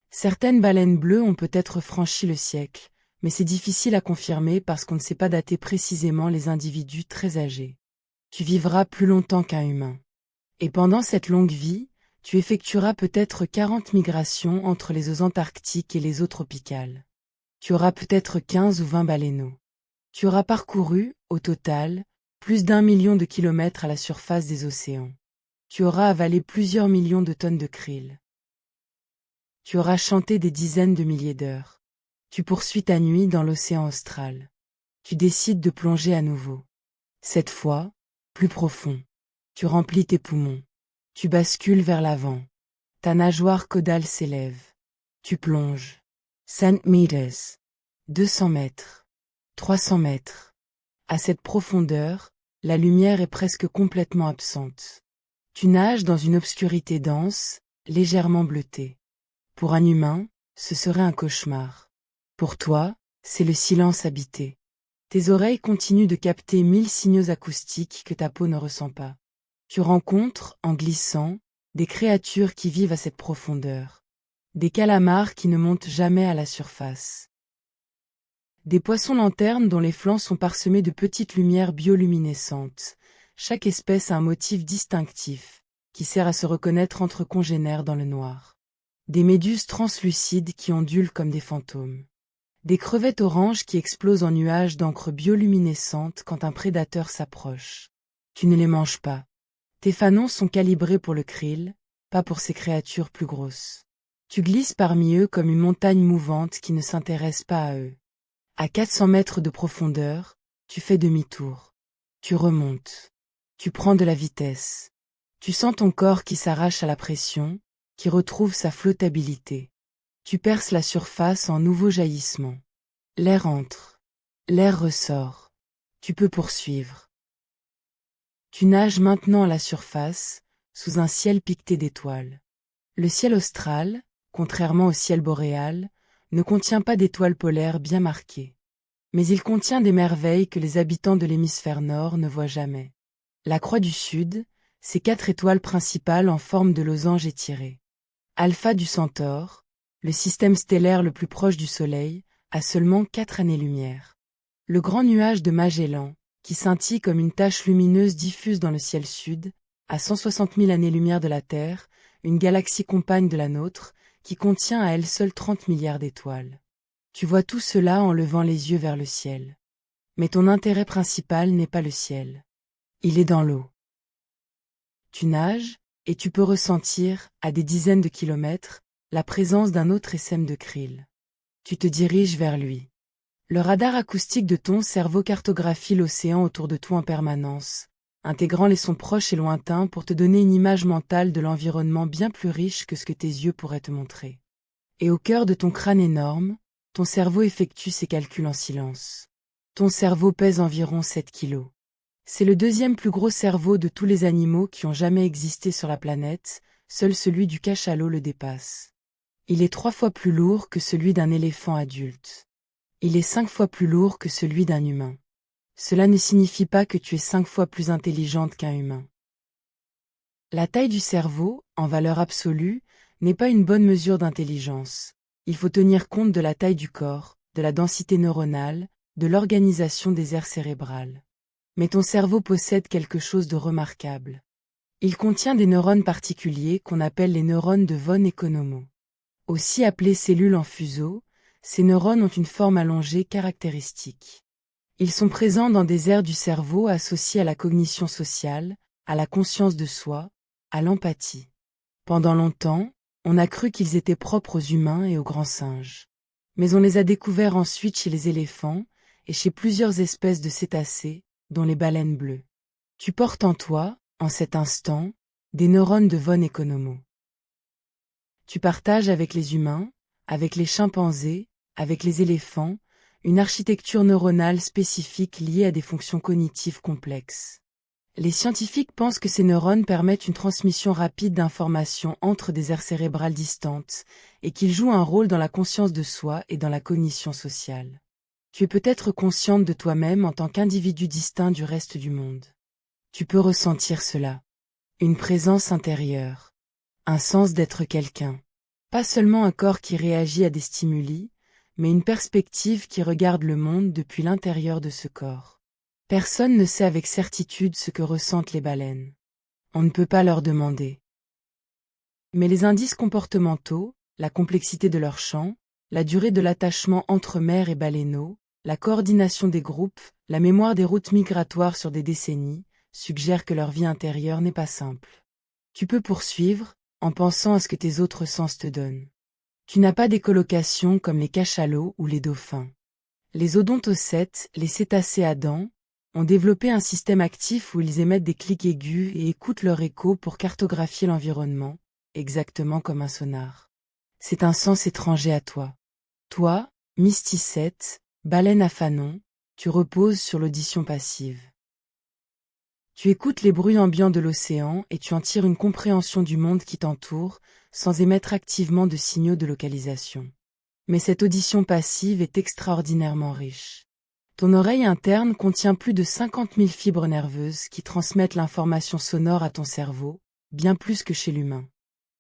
Certaines baleines bleues ont peut-être franchi le siècle, mais c'est difficile à confirmer parce qu'on ne sait pas dater précisément les individus très âgés. Tu vivras plus longtemps qu'un humain. Et pendant cette longue vie, tu effectueras peut-être 40 migrations entre les eaux antarctiques et les eaux tropicales. Tu auras peut-être 15 ou 20 baleineaux. Tu auras parcouru, au total, plus d'1 million de kilomètres à la surface des océans. Tu auras avalé plusieurs millions de tonnes de krill. Tu auras chanté des dizaines de milliers d'heures. Tu poursuis ta nuit dans l'océan austral. Tu décides de plonger à nouveau. Cette fois, plus profond. Tu remplis tes poumons. Tu bascules vers l'avant. Ta nageoire caudale s'élève. Tu plonges. 100 meters. 200 mètres. 300 mètres. À cette profondeur, la lumière est presque complètement absente. Tu nages dans une obscurité dense, légèrement bleutée. Pour un humain, ce serait un cauchemar. Pour toi, c'est le silence habité. Tes oreilles continuent de capter 1000 signaux acoustiques que ta peau ne ressent pas. Tu rencontres, en glissant, des créatures qui vivent à cette profondeur. Des calamars qui ne montent jamais à la surface. Des poissons lanternes dont les flancs sont parsemés de petites lumières bioluminescentes. Chaque espèce a un motif distinctif, qui sert à se reconnaître entre congénères dans le noir. Des méduses translucides qui ondulent comme des fantômes. Des crevettes oranges qui explosent en nuages d'encre bioluminescente quand un prédateur s'approche. Tu ne les manges pas. Tes fanons sont calibrés pour le krill, pas pour ces créatures plus grosses. Tu glisses parmi eux comme une montagne mouvante qui ne s'intéresse pas à eux. À 400 mètres de profondeur, tu fais demi-tour. Tu remontes. Tu prends de la vitesse. Tu sens ton corps qui s'arrache à la pression, qui retrouve sa flottabilité. Tu perces la surface en nouveau jaillissement. L'air entre. L'air ressort. Tu peux poursuivre. Tu nages maintenant à la surface, sous un ciel piqueté d'étoiles. Le ciel austral, contrairement au ciel boréal, ne contient pas d'étoiles polaires bien marquées. Mais il contient des merveilles que les habitants de l'hémisphère nord ne voient jamais. La croix du Sud, ces 4 étoiles principales en forme de losange étirée. Alpha du Centaure, le système stellaire le plus proche du Soleil, a seulement 4 années-lumière. Le grand nuage de Magellan, qui scintille comme une tache lumineuse diffuse dans le ciel sud, à 160 000 années-lumière de la Terre, une galaxie compagne de la nôtre, qui contient à elle seule 30 milliards d'étoiles. Tu vois tout cela en levant les yeux vers le ciel. Mais ton intérêt principal n'est pas le ciel. Il est dans l'eau. Tu nages, et tu peux ressentir, à des dizaines de kilomètres, la présence d'un autre essaim de krill. Tu te diriges vers lui. Le radar acoustique de ton cerveau cartographie l'océan autour de toi en permanence, intégrant les sons proches et lointains pour te donner une image mentale de l'environnement bien plus riche que ce que tes yeux pourraient te montrer. Et au cœur de ton crâne énorme, ton cerveau effectue ses calculs en silence. Ton cerveau pèse environ 7 kilos. C'est le deuxième plus gros cerveau de tous les animaux qui ont jamais existé sur la planète, seul celui du cachalot le dépasse. Il est 3 fois plus lourd que celui d'un éléphant adulte. Il est 5 fois plus lourd que celui d'un humain. Cela ne signifie pas que tu es 5 fois plus intelligente qu'un humain. La taille du cerveau, en valeur absolue, n'est pas une bonne mesure d'intelligence. Il faut tenir compte de la taille du corps, de la densité neuronale, de l'organisation des aires cérébrales. Mais ton cerveau possède quelque chose de remarquable. Il contient des neurones particuliers qu'on appelle les neurones de von Economo. Aussi appelées cellules en fuseau, ces neurones ont une forme allongée caractéristique. Ils sont présents dans des aires du cerveau associées à la cognition sociale, à la conscience de soi, à l'empathie. Pendant longtemps, on a cru qu'ils étaient propres aux humains et aux grands singes. Mais on les a découverts ensuite chez les éléphants et chez plusieurs espèces de cétacés, dont les baleines bleues. Tu portes en toi, en cet instant, des neurones de von Economo. Tu partages avec les humains, avec les chimpanzés, avec les éléphants, une architecture neuronale spécifique liée à des fonctions cognitives complexes. Les scientifiques pensent que ces neurones permettent une transmission rapide d'informations entre des aires cérébrales distantes et qu'ils jouent un rôle dans la conscience de soi et dans la cognition sociale. Tu es peut-être consciente de toi-même en tant qu'individu distinct du reste du monde. Tu peux ressentir cela. Une présence intérieure. Un sens d'être quelqu'un. Pas seulement un corps qui réagit à des stimuli, mais une perspective qui regarde le monde depuis l'intérieur de ce corps. Personne ne sait avec certitude ce que ressentent les baleines. On ne peut pas leur demander. Mais les indices comportementaux, la complexité de leur chant, la durée de l'attachement entre mères et baleineaux, la coordination des groupes, la mémoire des routes migratoires sur des décennies, suggèrent que leur vie intérieure n'est pas simple. Tu peux poursuivre, en pensant à ce que tes autres sens te donnent. Tu n'as pas d'écholocation comme les cachalots ou les dauphins. Les odontocètes, les cétacés à dents, ont développé un système actif où ils émettent des clics aigus et écoutent leur écho pour cartographier l'environnement, exactement comme un sonar. C'est un sens étranger à toi. Toi, mysticette, baleine à fanon, tu reposes sur l'audition passive. Tu écoutes les bruits ambiants de l'océan et tu en tires une compréhension du monde qui t'entoure, sans émettre activement de signaux de localisation. Mais cette audition passive est extraordinairement riche. Ton oreille interne contient plus de 50 000 fibres nerveuses qui transmettent l'information sonore à ton cerveau, bien plus que chez l'humain.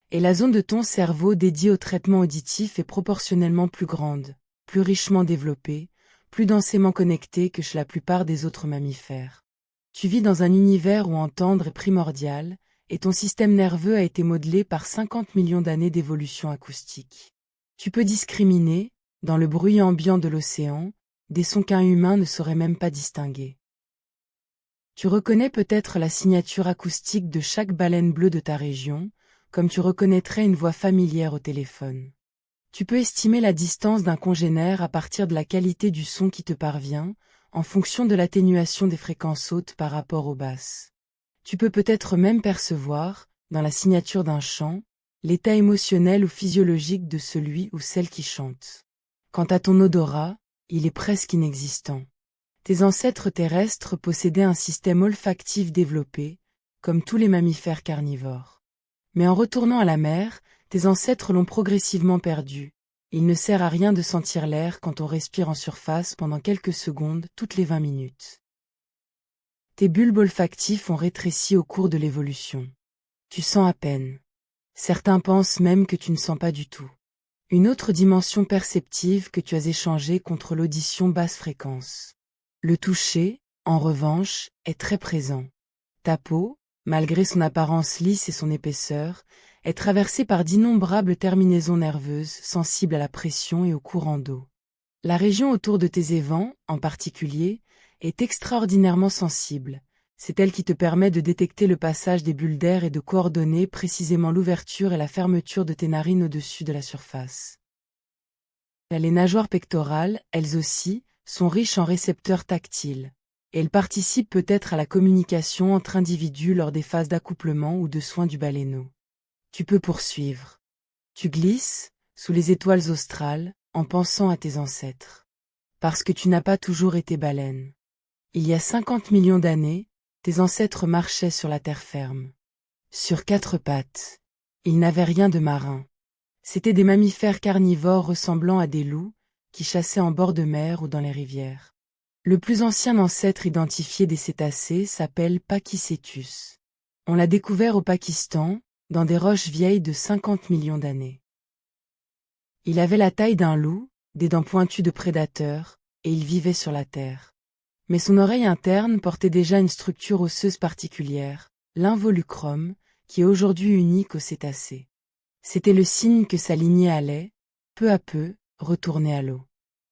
Et la zone de ton cerveau dédiée au traitement auditif est proportionnellement plus grande, plus richement développée, plus densément connectée que chez la plupart des autres mammifères. Tu vis dans un univers où entendre est primordial, et ton système nerveux a été modelé par 50 millions d'années d'évolution acoustique. Tu peux discriminer, dans le bruit ambiant de l'océan, des sons qu'un humain ne saurait même pas distinguer. Tu reconnais peut-être la signature acoustique de chaque baleine bleue de ta région, comme tu reconnaîtrais une voix familière au téléphone. Tu peux estimer la distance d'un congénère à partir de la qualité du son qui te parvient, en fonction de l'atténuation des fréquences hautes par rapport aux basses. Tu peux peut-être même percevoir, dans la signature d'un chant, l'état émotionnel ou physiologique de celui ou celle qui chante. Quant à ton odorat, il est presque inexistant. Tes ancêtres terrestres possédaient un système olfactif développé, comme tous les mammifères carnivores. Mais en retournant à la mer, tes ancêtres l'ont progressivement perdu. Il ne sert à rien de sentir l'air quand on respire en surface pendant quelques secondes toutes les 20 minutes. Tes bulbes olfactifs ont rétréci au cours de l'évolution. Tu sens à peine. Certains pensent même que tu ne sens pas du tout. Une autre dimension perceptive que tu as échangée contre l'audition basse fréquence. Le toucher, en revanche, est très présent. Ta peau, malgré son apparence lisse et son épaisseur, est traversée par d'innombrables terminaisons nerveuses sensibles à la pression et au courant d'eau. La région autour de tes évents, en particulier, est extraordinairement sensible. C'est elle qui te permet de détecter le passage des bulles d'air et de coordonner précisément l'ouverture et la fermeture de tes narines au-dessus de la surface. Les nageoires pectorales, elles aussi, sont riches en récepteurs tactiles, et elles participent peut-être à la communication entre individus lors des phases d'accouplement ou de soins du baleineau. Tu peux poursuivre. Tu glisses, sous les étoiles australes, en pensant à tes ancêtres. Parce que tu n'as pas toujours été baleine. Il y a 50 millions d'années, tes ancêtres marchaient sur la terre ferme. Sur 4 pattes. Ils n'avaient rien de marin. C'étaient des mammifères carnivores ressemblant à des loups, qui chassaient en bord de mer ou dans les rivières. Le plus ancien ancêtre identifié des cétacés s'appelle Pachycetus. On l'a découvert au Pakistan, dans des roches vieilles de 50 millions d'années. Il avait la taille d'un loup, des dents pointues de prédateur, et il vivait sur la terre. Mais son oreille interne portait déjà une structure osseuse particulière, l'involucrum, qui est aujourd'hui unique aux cétacés. C'était le signe que sa lignée allait, peu à peu, retourner à l'eau.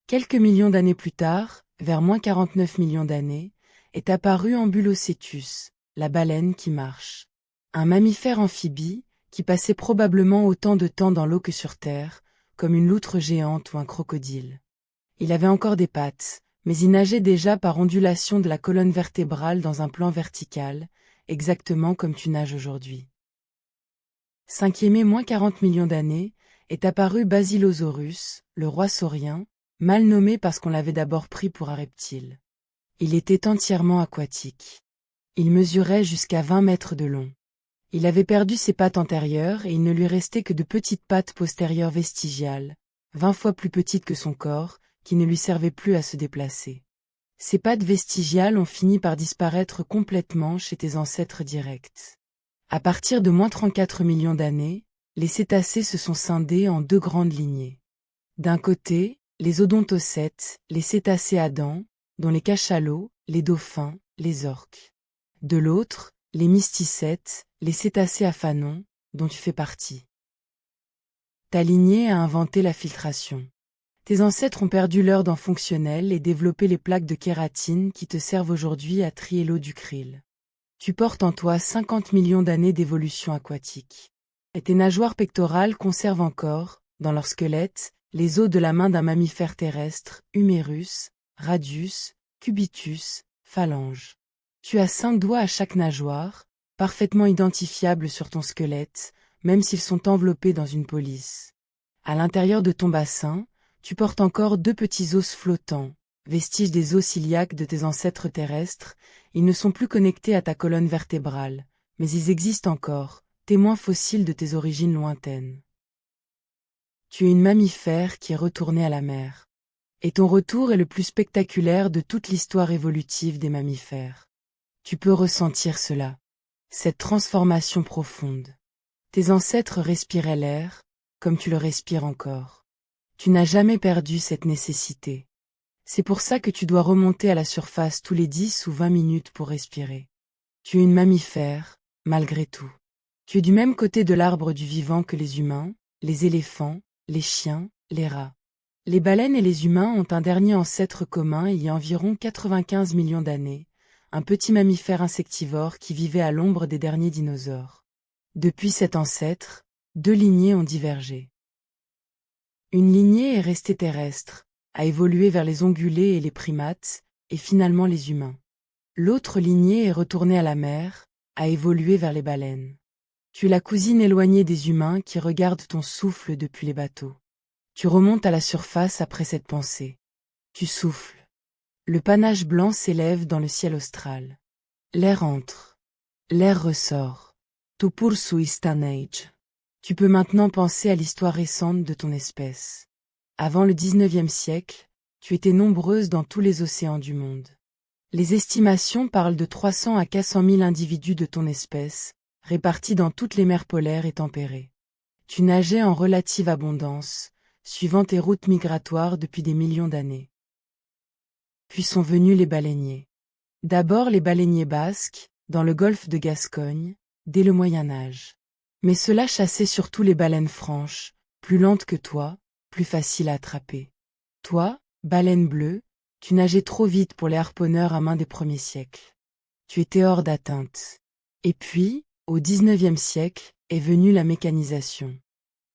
Quelques millions d'années plus tard, vers moins 49 millions d'années, est apparu Ambulocetus, la baleine qui marche. Un mammifère amphibie, qui passait probablement autant de temps dans l'eau que sur terre, comme une loutre géante ou un crocodile. Il avait encore des pattes, mais il nageait déjà par ondulation de la colonne vertébrale dans un plan vertical, exactement comme tu nages aujourd'hui. 5e moins 40 millions d'années, est apparu Basilosaurus, le roi saurien, mal nommé parce qu'on l'avait d'abord pris pour un reptile. Il était entièrement aquatique. Il mesurait jusqu'à 20 mètres de long. Il avait perdu ses pattes antérieures et il ne lui restait que de petites pattes postérieures vestigiales, 20 fois plus petites que son corps, qui ne lui servaient plus à se déplacer. Ces pattes vestigiales ont fini par disparaître complètement chez tes ancêtres directs. À partir de moins 34 millions d'années, les cétacés se sont scindés en deux grandes lignées. D'un côté, les odontocètes, les cétacés à dents, dont les cachalots, les dauphins, les orques. De l'autre, les mysticètes, les cétacés à fanons, dont tu fais partie. Ta lignée a inventé la filtration. Tes ancêtres ont perdu leurs dents fonctionnelles et développé les plaques de kératine qui te servent aujourd'hui à trier l'eau du krill. Tu portes en toi 50 millions d'années d'évolution aquatique. Et tes nageoires pectorales conservent encore, dans leur squelette, les os de la main d'un mammifère terrestre, humérus, radius, cubitus, phalange. Tu as 5 doigts à chaque nageoire, parfaitement identifiables sur ton squelette, même s'ils sont enveloppés dans une police. À l'intérieur de ton bassin, tu portes encore 2 petits os flottants, vestiges des os ciliaques de tes ancêtres terrestres. Ils ne sont plus connectés à ta colonne vertébrale, mais ils existent encore, témoins fossiles de tes origines lointaines. Tu es une mammifère qui est retournée à la mer. Et ton retour est le plus spectaculaire de toute l'histoire évolutive des mammifères. Tu peux ressentir cela, cette transformation profonde. Tes ancêtres respiraient l'air, comme tu le respires encore. Tu n'as jamais perdu cette nécessité. C'est pour ça que tu dois remonter à la surface tous les 10 ou 20 minutes pour respirer. Tu es une mammifère, malgré tout. Tu es du même côté de l'arbre du vivant que les humains, les éléphants, les chiens, les rats. Les baleines et les humains ont un dernier ancêtre commun il y a environ 95 millions d'années, un petit mammifère insectivore qui vivait à l'ombre des derniers dinosaures. Depuis cet ancêtre, 2 lignées ont divergé. Une lignée est restée terrestre, a évolué vers les ongulés et les primates, et finalement les humains. L'autre lignée est retournée à la mer, a évolué vers les baleines. Tu es la cousine éloignée des humains qui regardent ton souffle depuis les bateaux. Tu remontes à la surface après cette pensée. Tu souffles. Le panache blanc s'élève dans le ciel austral. L'air entre. L'air ressort. Tupur suistan age. Tu peux maintenant penser à l'histoire récente de ton espèce. Avant le 19e siècle, tu étais nombreuse dans tous les océans du monde. Les estimations parlent de 300 à 400 000 individus de ton espèce, répartis dans toutes les mers polaires et tempérées. Tu nageais en relative abondance, suivant tes routes migratoires depuis des millions d'années. Puis sont venus les baleiniers. D'abord les baleiniers basques, dans le golfe de Gascogne, dès le Moyen-Âge. Mais ceux-là chassaient surtout les baleines franches, plus lentes que toi, plus faciles à attraper. Toi, baleine bleue, tu nageais trop vite pour les harponneurs à main des premiers siècles. Tu étais hors d'atteinte. Et puis, au 19e siècle, est venue la mécanisation.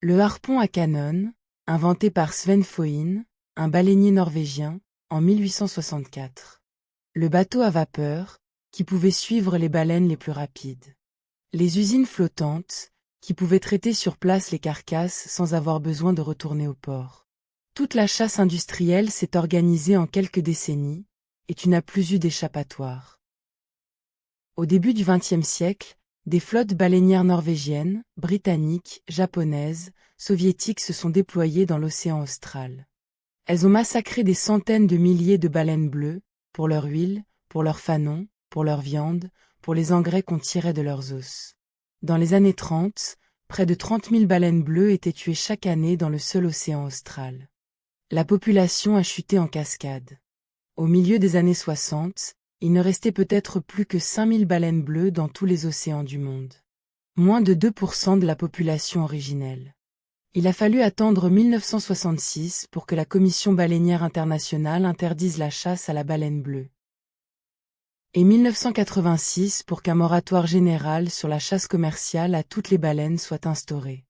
Le harpon à canon, inventé par Sven Foyn, un baleinier norvégien, en 1864. Le bateau à vapeur, qui pouvait suivre les baleines les plus rapides. Les usines flottantes, qui pouvaient traiter sur place les carcasses sans avoir besoin de retourner au port. Toute la chasse industrielle s'est organisée en quelques décennies, et tu n'as plus eu d'échappatoire. Au début du XXe siècle, des flottes baleinières norvégiennes, britanniques, japonaises, soviétiques se sont déployées dans l'océan austral. Elles ont massacré des centaines de milliers de baleines bleues, pour leur huile, pour leur fanon, pour leur viande, pour les engrais qu'on tirait de leurs os. Dans les années 30, près de 30 000 baleines bleues étaient tuées chaque année dans le seul océan austral. La population a chuté en cascade. Au milieu des années 60, il ne restait peut-être plus que 5 000 baleines bleues dans tous les océans du monde. Moins de 2% de la population originelle. Il a fallu attendre 1966 pour que la Commission baleinière internationale interdise la chasse à la baleine bleue. Et 1986 pour qu'un moratoire général sur la chasse commerciale à toutes les baleines soit instauré.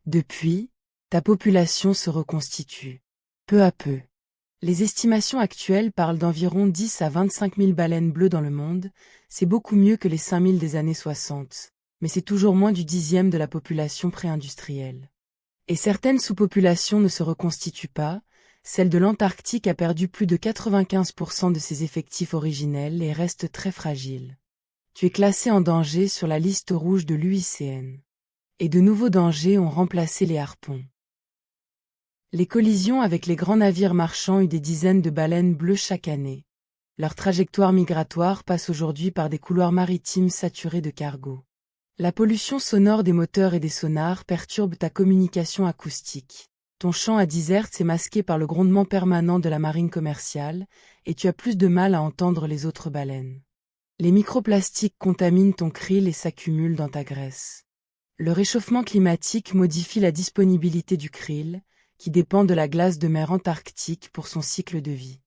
Depuis, ta population se reconstitue. Peu à peu. Les estimations actuelles parlent d'environ 10 à 25 000 baleines bleues dans le monde, c'est beaucoup mieux que les 5 000 des années 60, mais c'est toujours moins du 10e de la population pré-industrielle. Et certaines sous-populations ne se reconstituent pas, celle de l'Antarctique a perdu plus de 95% de ses effectifs originels et reste très fragile. Tu es classé en danger sur la liste rouge de l'UICN. Et de nouveaux dangers ont remplacé les harpons. Les collisions avec les grands navires marchands eurent des dizaines de baleines bleues chaque année. Leur trajectoire migratoire passe aujourd'hui par des couloirs maritimes saturés de cargos. La pollution sonore des moteurs et des sonars perturbe ta communication acoustique. Ton chant à 10 Hz est masqué par le grondement permanent de la marine commerciale, et tu as plus de mal à entendre les autres baleines. Les microplastiques contaminent ton krill et s'accumulent dans ta graisse. Le réchauffement climatique modifie la disponibilité du krill, qui dépend de la glace de mer Antarctique pour son cycle de vie.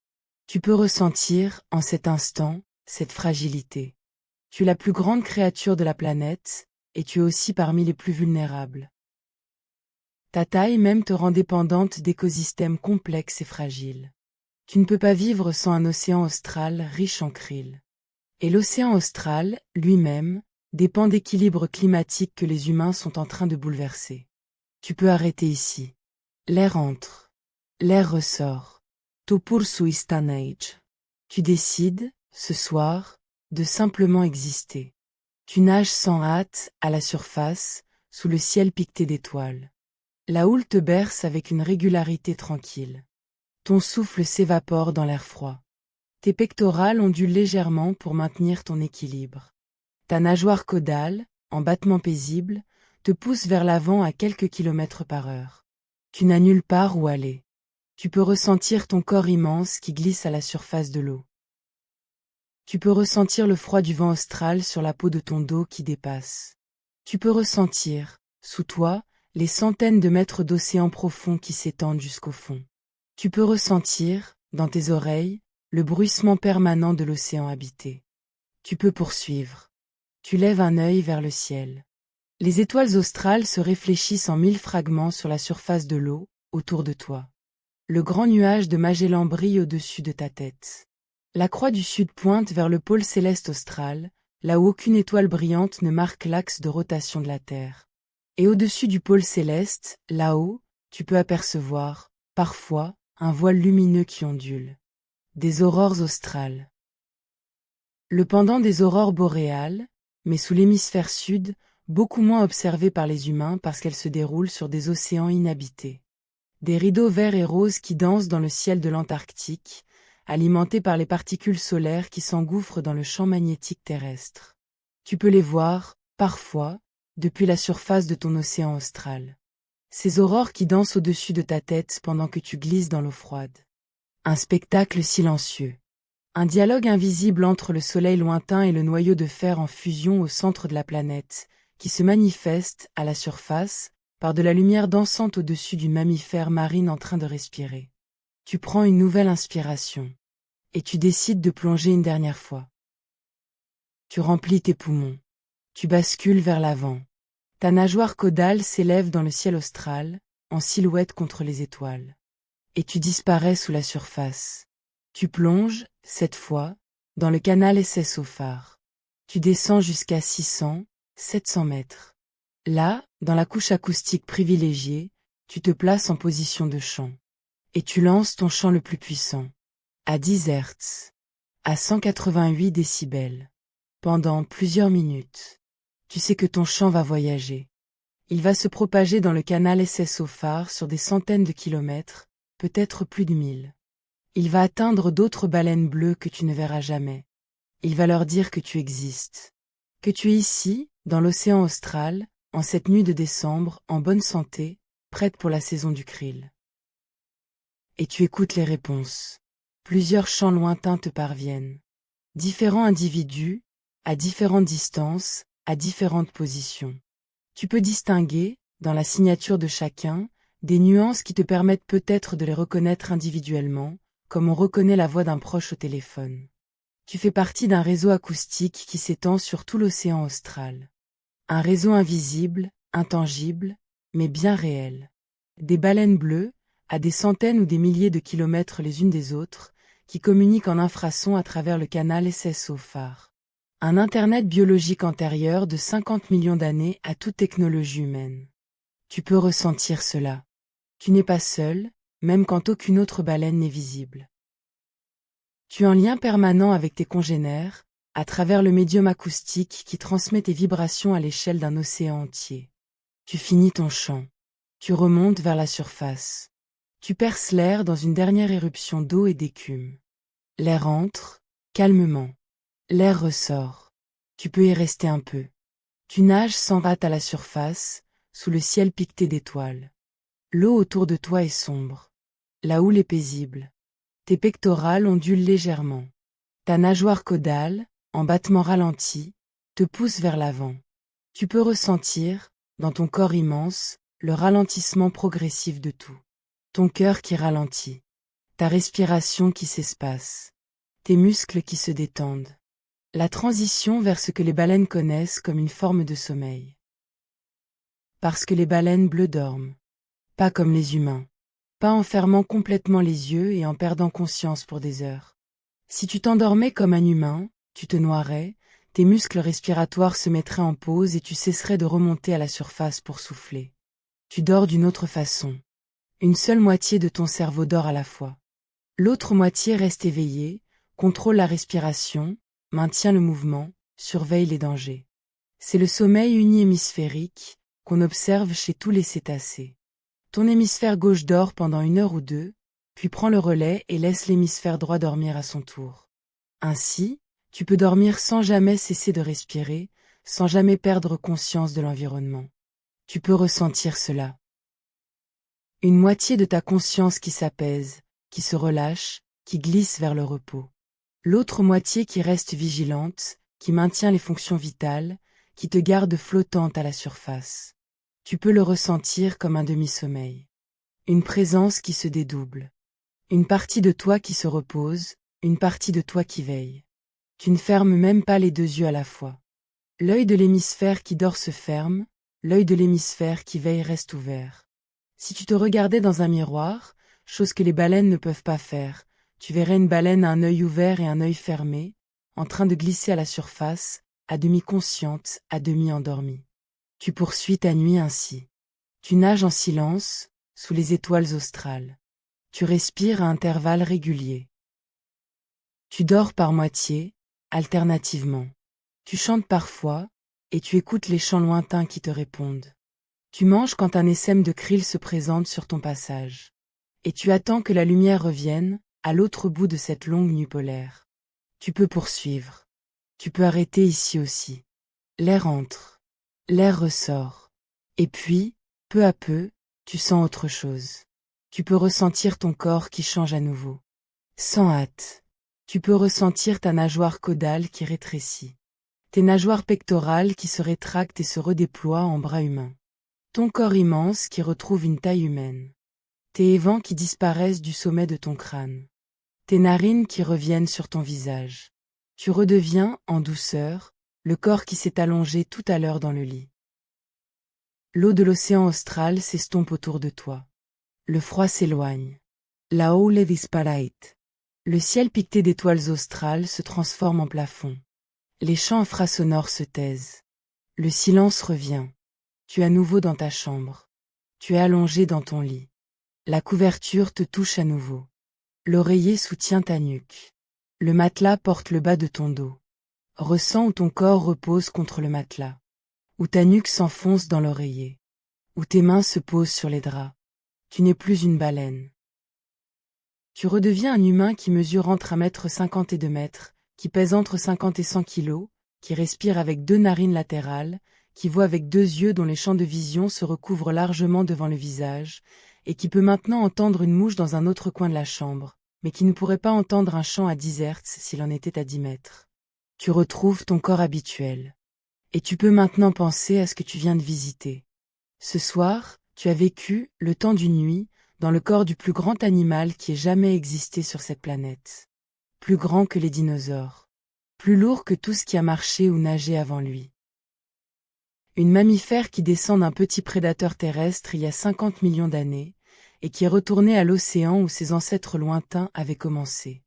Tu peux ressentir, en cet instant, cette fragilité. Tu es la plus grande créature de la planète, et tu es aussi parmi les plus vulnérables. Ta taille même te rend dépendante d'écosystèmes complexes et fragiles. Tu ne peux pas vivre sans un océan austral riche en krill. Et l'océan austral, lui-même, dépend d'équilibres climatiques que les humains sont en train de bouleverser. Tu peux arrêter ici. L'air entre. L'air ressort. Tu poursuistanage. Tu décides, ce soir, de simplement exister. Tu nages sans hâte, à la surface, sous le ciel piqueté d'étoiles. La houle te berce avec une régularité tranquille. Ton souffle s'évapore dans l'air froid. Tes pectorales ondulent légèrement pour maintenir ton équilibre. Ta nageoire caudale, en battement paisible, te pousse vers l'avant à quelques kilomètres par heure. Tu n'as nulle part où aller. Tu peux ressentir ton corps immense qui glisse à la surface de l'eau. Tu peux ressentir le froid du vent austral sur la peau de ton dos qui dépasse. Tu peux ressentir, sous toi, les centaines de mètres d'océan profond qui s'étendent jusqu'au fond. Tu peux ressentir, dans tes oreilles, le bruissement permanent de l'océan habité. Tu peux poursuivre. Tu lèves un œil vers le ciel. Les étoiles australes se réfléchissent en 1000 fragments sur la surface de l'eau, autour de toi. Le grand nuage de Magellan brille au-dessus de ta tête. La croix du sud pointe vers le pôle céleste austral, là où aucune étoile brillante ne marque l'axe de rotation de la Terre. Et au-dessus du pôle céleste, là-haut, tu peux apercevoir, parfois, un voile lumineux qui ondule. Des aurores australes. Le pendant des aurores boréales, mais sous l'hémisphère sud, beaucoup moins observées par les humains parce qu'elles se déroulent sur des océans inhabités. Des rideaux verts et roses qui dansent dans le ciel de l'Antarctique, alimentés par les particules solaires qui s'engouffrent dans le champ magnétique terrestre. Tu peux les voir, parfois, depuis la surface de ton océan austral. Ces aurores qui dansent au-dessus de ta tête pendant que tu glisses dans l'eau froide. Un spectacle silencieux. Un dialogue invisible entre le soleil lointain et le noyau de fer en fusion au centre de la planète, qui se manifeste, à la surface, par de la lumière dansante au-dessus d'une mammifère marine en train de respirer. Tu prends une nouvelle inspiration. Et tu décides de plonger une dernière fois. Tu remplis tes poumons. Tu bascules vers l'avant. Ta nageoire caudale s'élève dans le ciel austral, en silhouette contre les étoiles. Et tu disparais sous la surface. Tu plonges, cette fois, dans le canal SS au phare. Tu descends jusqu'à 600, 700 mètres. Là, dans la couche acoustique privilégiée, tu te places en position de chant. Et tu lances ton chant le plus puissant. À 10 Hz. À 188 décibels. Pendant plusieurs minutes. Tu sais que ton chant va voyager. Il va se propager dans le canal SS au phare sur des centaines de kilomètres, peut-être plus de 1000. Il va atteindre d'autres baleines bleues que tu ne verras jamais. Il va leur dire que tu existes. Que tu es ici, dans l'océan austral, en cette nuit de décembre, en bonne santé, prête pour la saison du krill. Et tu écoutes les réponses. Plusieurs chants lointains te parviennent. Différents individus, à différentes distances, à différentes positions. Tu peux distinguer, dans la signature de chacun, des nuances qui te permettent peut-être de les reconnaître individuellement, comme on reconnaît la voix d'un proche au téléphone. Tu fais partie d'un réseau acoustique qui s'étend sur tout l'océan austral. Un réseau invisible, intangible, mais bien réel. Des baleines bleues, à des centaines ou des milliers de kilomètres les unes des autres, qui communiquent en infrasons à travers le canal SSO-Phare. Un Internet biologique antérieur de 50 millions d'années à toute technologie humaine. Tu peux ressentir cela. Tu n'es pas seul, même quand aucune autre baleine n'est visible. Tu es en lien permanent avec tes congénères, à travers le médium acoustique qui transmet tes vibrations à l'échelle d'un océan entier. Tu finis ton chant. Tu remontes vers la surface. Tu perces l'air dans une dernière éruption d'eau et d'écume. L'air entre, calmement. L'air ressort. Tu peux y rester un peu. Tu nages sans hâte à la surface, sous le ciel piqueté d'étoiles. L'eau autour de toi est sombre. La houle est paisible. Tes pectorales ondulent légèrement. Ta nageoire caudale, en battement ralenti, te pousse vers l'avant. Tu peux ressentir, dans ton corps immense, le ralentissement progressif de tout. Ton cœur qui ralentit. Ta respiration qui s'espace. Tes muscles qui se détendent. La transition vers ce que les baleines connaissent comme une forme de sommeil. Parce que les baleines bleues dorment. Pas comme les humains. Pas en fermant complètement les yeux et en perdant conscience pour des heures. Si tu t'endormais comme un humain, tu te noierais, tes muscles respiratoires se mettraient en pause et tu cesserais de remonter à la surface pour souffler. Tu dors d'une autre façon. Une seule moitié de ton cerveau dort à la fois. L'autre moitié reste éveillée, contrôle la respiration, maintient le mouvement, surveille les dangers. C'est le sommeil uni-hémisphérique qu'on observe chez tous les cétacés. Ton hémisphère gauche dort pendant 1 heure ou 2, puis prend le relais et laisse l'hémisphère droit dormir à son tour. Ainsi, tu peux dormir sans jamais cesser de respirer, sans jamais perdre conscience de l'environnement. Tu peux ressentir cela. Une moitié de ta conscience qui s'apaise, qui se relâche, qui glisse vers le repos. L'autre moitié qui reste vigilante, qui maintient les fonctions vitales, qui te garde flottante à la surface. Tu peux le ressentir comme un demi-sommeil. Une présence qui se dédouble. Une partie de toi qui se repose, une partie de toi qui veille. Tu ne fermes même pas les 2 yeux à la fois. L'œil de l'hémisphère qui dort se ferme, l'œil de l'hémisphère qui veille reste ouvert. Si tu te regardais dans un miroir, chose que les baleines ne peuvent pas faire, tu verrais une baleine à un œil ouvert et un œil fermé, en train de glisser à la surface, à demi consciente, à demi endormie. Tu poursuis ta nuit ainsi. Tu nages en silence, sous les étoiles australes. Tu respires à intervalles réguliers. Tu dors par moitié, alternativement. Tu chantes parfois, et tu écoutes les chants lointains qui te répondent. Tu manges quand un essaim de krill se présente sur ton passage. Et tu attends que la lumière revienne, à l'autre bout de cette longue nuit polaire. Tu peux poursuivre. Tu peux arrêter ici aussi. L'air entre. L'air ressort. Et puis, peu à peu, tu sens autre chose. Tu peux ressentir ton corps qui change à nouveau. Sans hâte. Tu peux ressentir ta nageoire caudale qui rétrécit. Tes nageoires pectorales qui se rétractent et se redéploient en bras humains. Ton corps immense qui retrouve une taille humaine. Tes évents qui disparaissent du sommet de ton crâne. Tes narines qui reviennent sur ton visage. Tu redeviens, en douceur, le corps qui s'est allongé tout à l'heure dans le lit. L'eau de l'océan austral s'estompe autour de toi. Le froid s'éloigne. La houle disparaît. Le ciel piqueté d'étoiles australes se transforme en plafond. Les chants infrasonores se taisent. Le silence revient. Tu es à nouveau dans ta chambre. Tu es allongé dans ton lit. La couverture te touche à nouveau. L'oreiller soutient ta nuque. Le matelas porte le bas de ton dos. Ressens où ton corps repose contre le matelas. Où ta nuque s'enfonce dans l'oreiller. Où tes mains se posent sur les draps. Tu n'es plus une baleine. Tu redeviens un humain qui mesure entre 1,50 m et 2 mètres, qui pèse entre 50 et 100 kilos, qui respire avec 2 narines latérales, qui voit avec 2 yeux dont les champs de vision se recouvrent largement devant le visage, et qui peut maintenant entendre une mouche dans un autre coin de la chambre, mais qui ne pourrait pas entendre un chant à 10 Hz s'il en était à 10 mètres. Tu retrouves ton corps habituel. Et tu peux maintenant penser à ce que tu viens de visiter. Ce soir, tu as vécu, le temps d'une nuit, dans le corps du plus grand animal qui ait jamais existé sur cette planète. Plus grand que les dinosaures. Plus lourd que tout ce qui a marché ou nagé avant lui. Une mammifère qui descend d'un petit prédateur terrestre il y a 50 millions d'années, et qui est retournée à l'océan où ses ancêtres lointains avaient commencé.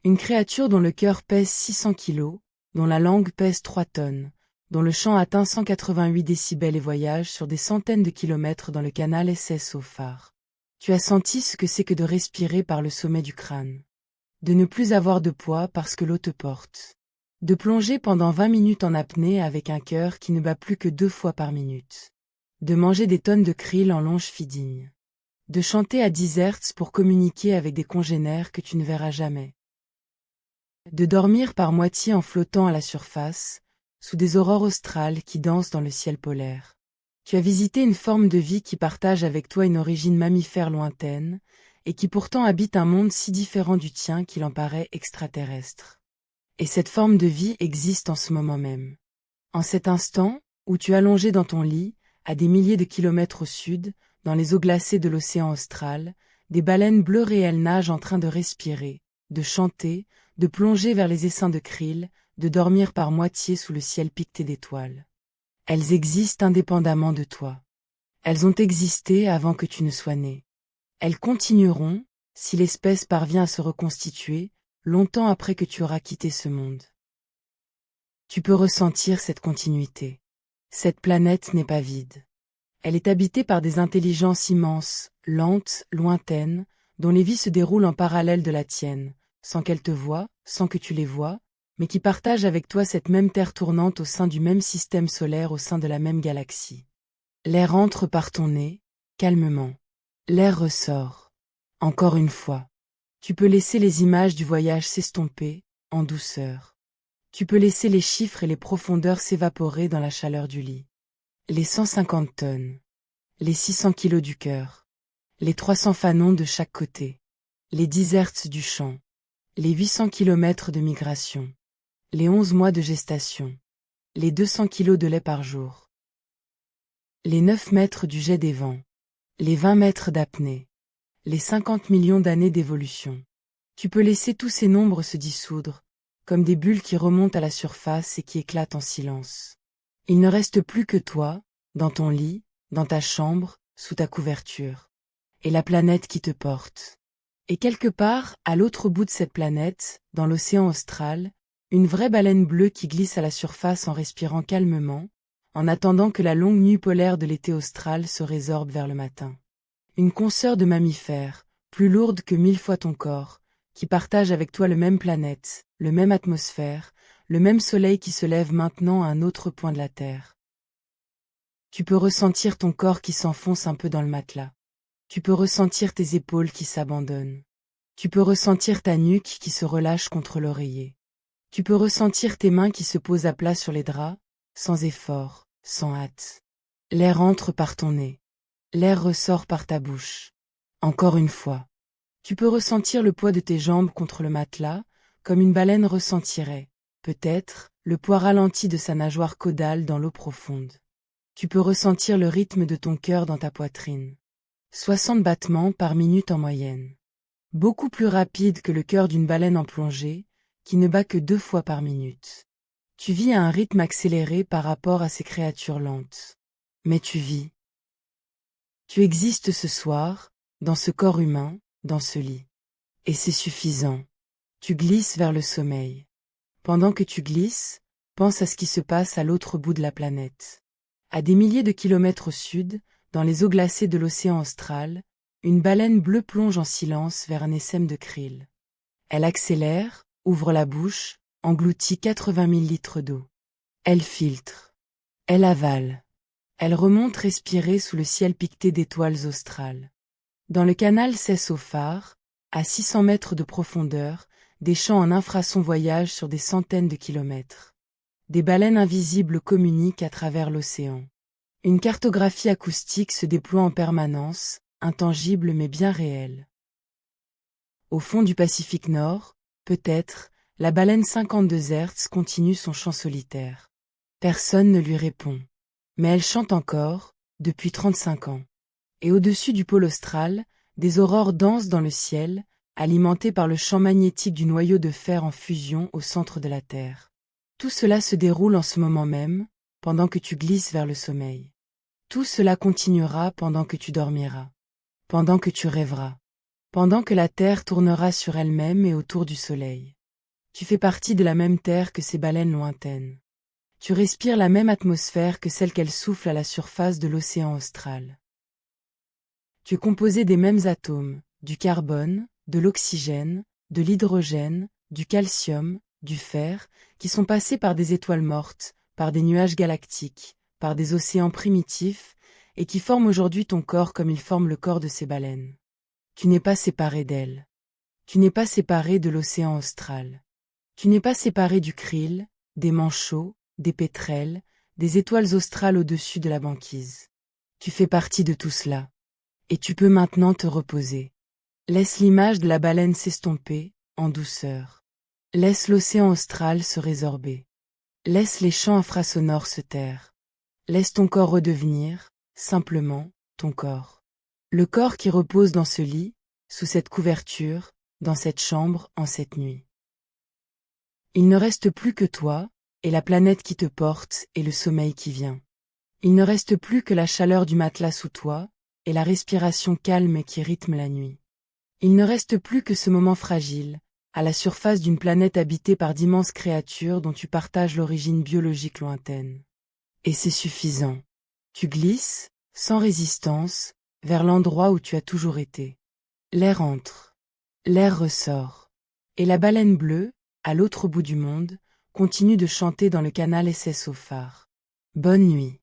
Une créature dont le cœur pèse 600 kilos, dont la langue pèse 3 tonnes, dont le chant atteint 188 décibels et voyage sur des centaines de kilomètres dans le canal SS au phare. Tu as senti ce que c'est que de respirer par le sommet du crâne. De ne plus avoir de poids parce que l'eau te porte. De plonger pendant 20 minutes en apnée avec un cœur qui ne bat plus que 2 fois par minute. De manger des tonnes de krill en longe feeding. De chanter à 10 Hz pour communiquer avec des congénères que tu ne verras jamais. De dormir par moitié en flottant à la surface, sous des aurores australes qui dansent dans le ciel polaire. Tu as visité une forme de vie qui partage avec toi une origine mammifère lointaine, et qui pourtant habite un monde si différent du tien qu'il en paraît extraterrestre. Et cette forme de vie existe en ce moment même. En cet instant, où tu es allongé dans ton lit, à des milliers de kilomètres au sud, dans les eaux glacées de l'océan austral, des baleines bleues réelles nagent en train de respirer, de chanter, de plonger vers les essaims de krill, de dormir par moitié sous le ciel piqueté d'étoiles. Elles existent indépendamment de toi. Elles ont existé avant que tu ne sois né. Elles continueront, si l'espèce parvient à se reconstituer, longtemps après que tu auras quitté ce monde. Tu peux ressentir cette continuité. Cette planète n'est pas vide. Elle est habitée par des intelligences immenses, lentes, lointaines, dont les vies se déroulent en parallèle de la tienne, sans qu'elles te voient, sans que tu les vois, mais qui partagent avec toi cette même Terre tournante au sein du même système solaire au sein de la même galaxie. L'air entre par ton nez, calmement. L'air ressort. Encore une fois. Tu peux laisser les images du voyage s'estomper, en douceur. Tu peux laisser les chiffres et les profondeurs s'évaporer dans la chaleur du lit. Les 150 tonnes. Les 600 kilos du cœur. Les 300 fanons de chaque côté. Les 10 Hertz du chant. Les 800 kilomètres de migration. Les 11 mois de gestation. Les 200 kilos de lait par jour. Les 9 mètres du jet des vents. Les 20 mètres d'apnée. Les 50 millions d'années d'évolution. Tu peux laisser tous ces nombres se dissoudre, comme des bulles qui remontent à la surface et qui éclatent en silence. Il ne reste plus que toi, dans ton lit, dans ta chambre, sous ta couverture. Et la planète qui te porte. Et quelque part, à l'autre bout de cette planète, dans l'océan austral, une vraie baleine bleue qui glisse à la surface en respirant calmement, en attendant que la longue nuit polaire de l'été austral se résorbe vers le matin. Une consoeur de mammifères, plus lourde que 1000 fois ton corps, qui partage avec toi le même planète, le même atmosphère, le même soleil qui se lève maintenant à un autre point de la Terre. Tu peux ressentir ton corps qui s'enfonce un peu dans le matelas. Tu peux ressentir tes épaules qui s'abandonnent. Tu peux ressentir ta nuque qui se relâche contre l'oreiller. Tu peux ressentir tes mains qui se posent à plat sur les draps, sans effort, sans hâte. L'air entre par ton nez. L'air ressort par ta bouche. Encore une fois. Tu peux ressentir le poids de tes jambes contre le matelas, comme une baleine ressentirait, peut-être, le poids ralenti de sa nageoire caudale dans l'eau profonde. Tu peux ressentir le rythme de ton cœur dans ta poitrine. 60 battements par minute en moyenne. Beaucoup plus rapide que le cœur d'une baleine en plongée, qui ne bat que 2 fois par minute. Tu vis à un rythme accéléré par rapport à ces créatures lentes. Mais tu vis. Tu existes ce soir, dans ce corps humain, dans ce lit. Et c'est suffisant. Tu glisses vers le sommeil. Pendant que tu glisses, pense à ce qui se passe à l'autre bout de la planète. À des milliers de kilomètres au sud, dans les eaux glacées de l'océan austral, une baleine bleue plonge en silence vers un essaim de krill. Elle accélère, ouvre la bouche, engloutit 80 000 litres d'eau. Elle filtre. Elle avale. Elle remonte respirer sous le ciel piqueté d'étoiles australes. Dans le canal cesse au phare, À 600 mètres de profondeur, des champs en infrason voyagent sur des centaines de kilomètres. Des baleines invisibles communiquent à travers l'océan. Une cartographie acoustique se déploie en permanence, intangible mais bien réelle. Au fond du Pacifique Nord, peut-être, la baleine 52 Hz continue son chant solitaire. Personne ne lui répond. Mais elle chante encore, depuis 35 ans. Et au-dessus du pôle austral, des aurores dansent dans le ciel, alimentées par le champ magnétique du noyau de fer en fusion au centre de la Terre. Tout cela se déroule en ce moment même, pendant que tu glisses vers le sommeil. Tout cela continuera pendant que tu dormiras. Pendant que tu rêveras. Pendant que la Terre tournera sur elle-même et autour du Soleil. Tu fais partie de la même Terre que ces baleines lointaines. Tu respires la même atmosphère que celle qu'elles soufflent à la surface de l'océan austral. Tu es composé des mêmes atomes, du carbone, de l'oxygène, de l'hydrogène, du calcium, du fer, qui sont passés par des étoiles mortes, par des nuages galactiques, par des océans primitifs, et qui forment aujourd'hui ton corps comme ils forment le corps de ces baleines. Tu n'es pas séparé d'elles. Tu n'es pas séparé de l'océan austral. Tu n'es pas séparé du krill, des manchots, des pétrels, des étoiles australes au-dessus de la banquise. Tu fais partie de tout cela. Et tu peux maintenant te reposer. Laisse l'image de la baleine s'estomper, en douceur. Laisse l'océan austral se résorber. Laisse les chants infrasonores se taire. Laisse ton corps redevenir, simplement, ton corps. Le corps qui repose dans ce lit, sous cette couverture, dans cette chambre, en cette nuit. Il ne reste plus que toi, et la planète qui te porte, et le sommeil qui vient. Il ne reste plus que la chaleur du matelas sous toi, et la respiration calme qui rythme la nuit. Il ne reste plus que ce moment fragile, à la surface d'une planète habitée par d'immenses créatures dont tu partages l'origine biologique lointaine. Et c'est suffisant. Tu glisses, sans résistance, vers l'endroit où tu as toujours été. L'air entre. L'air ressort. Et la baleine bleue, à l'autre bout du monde, continue de chanter dans le canal SS au phare. Bonne nuit.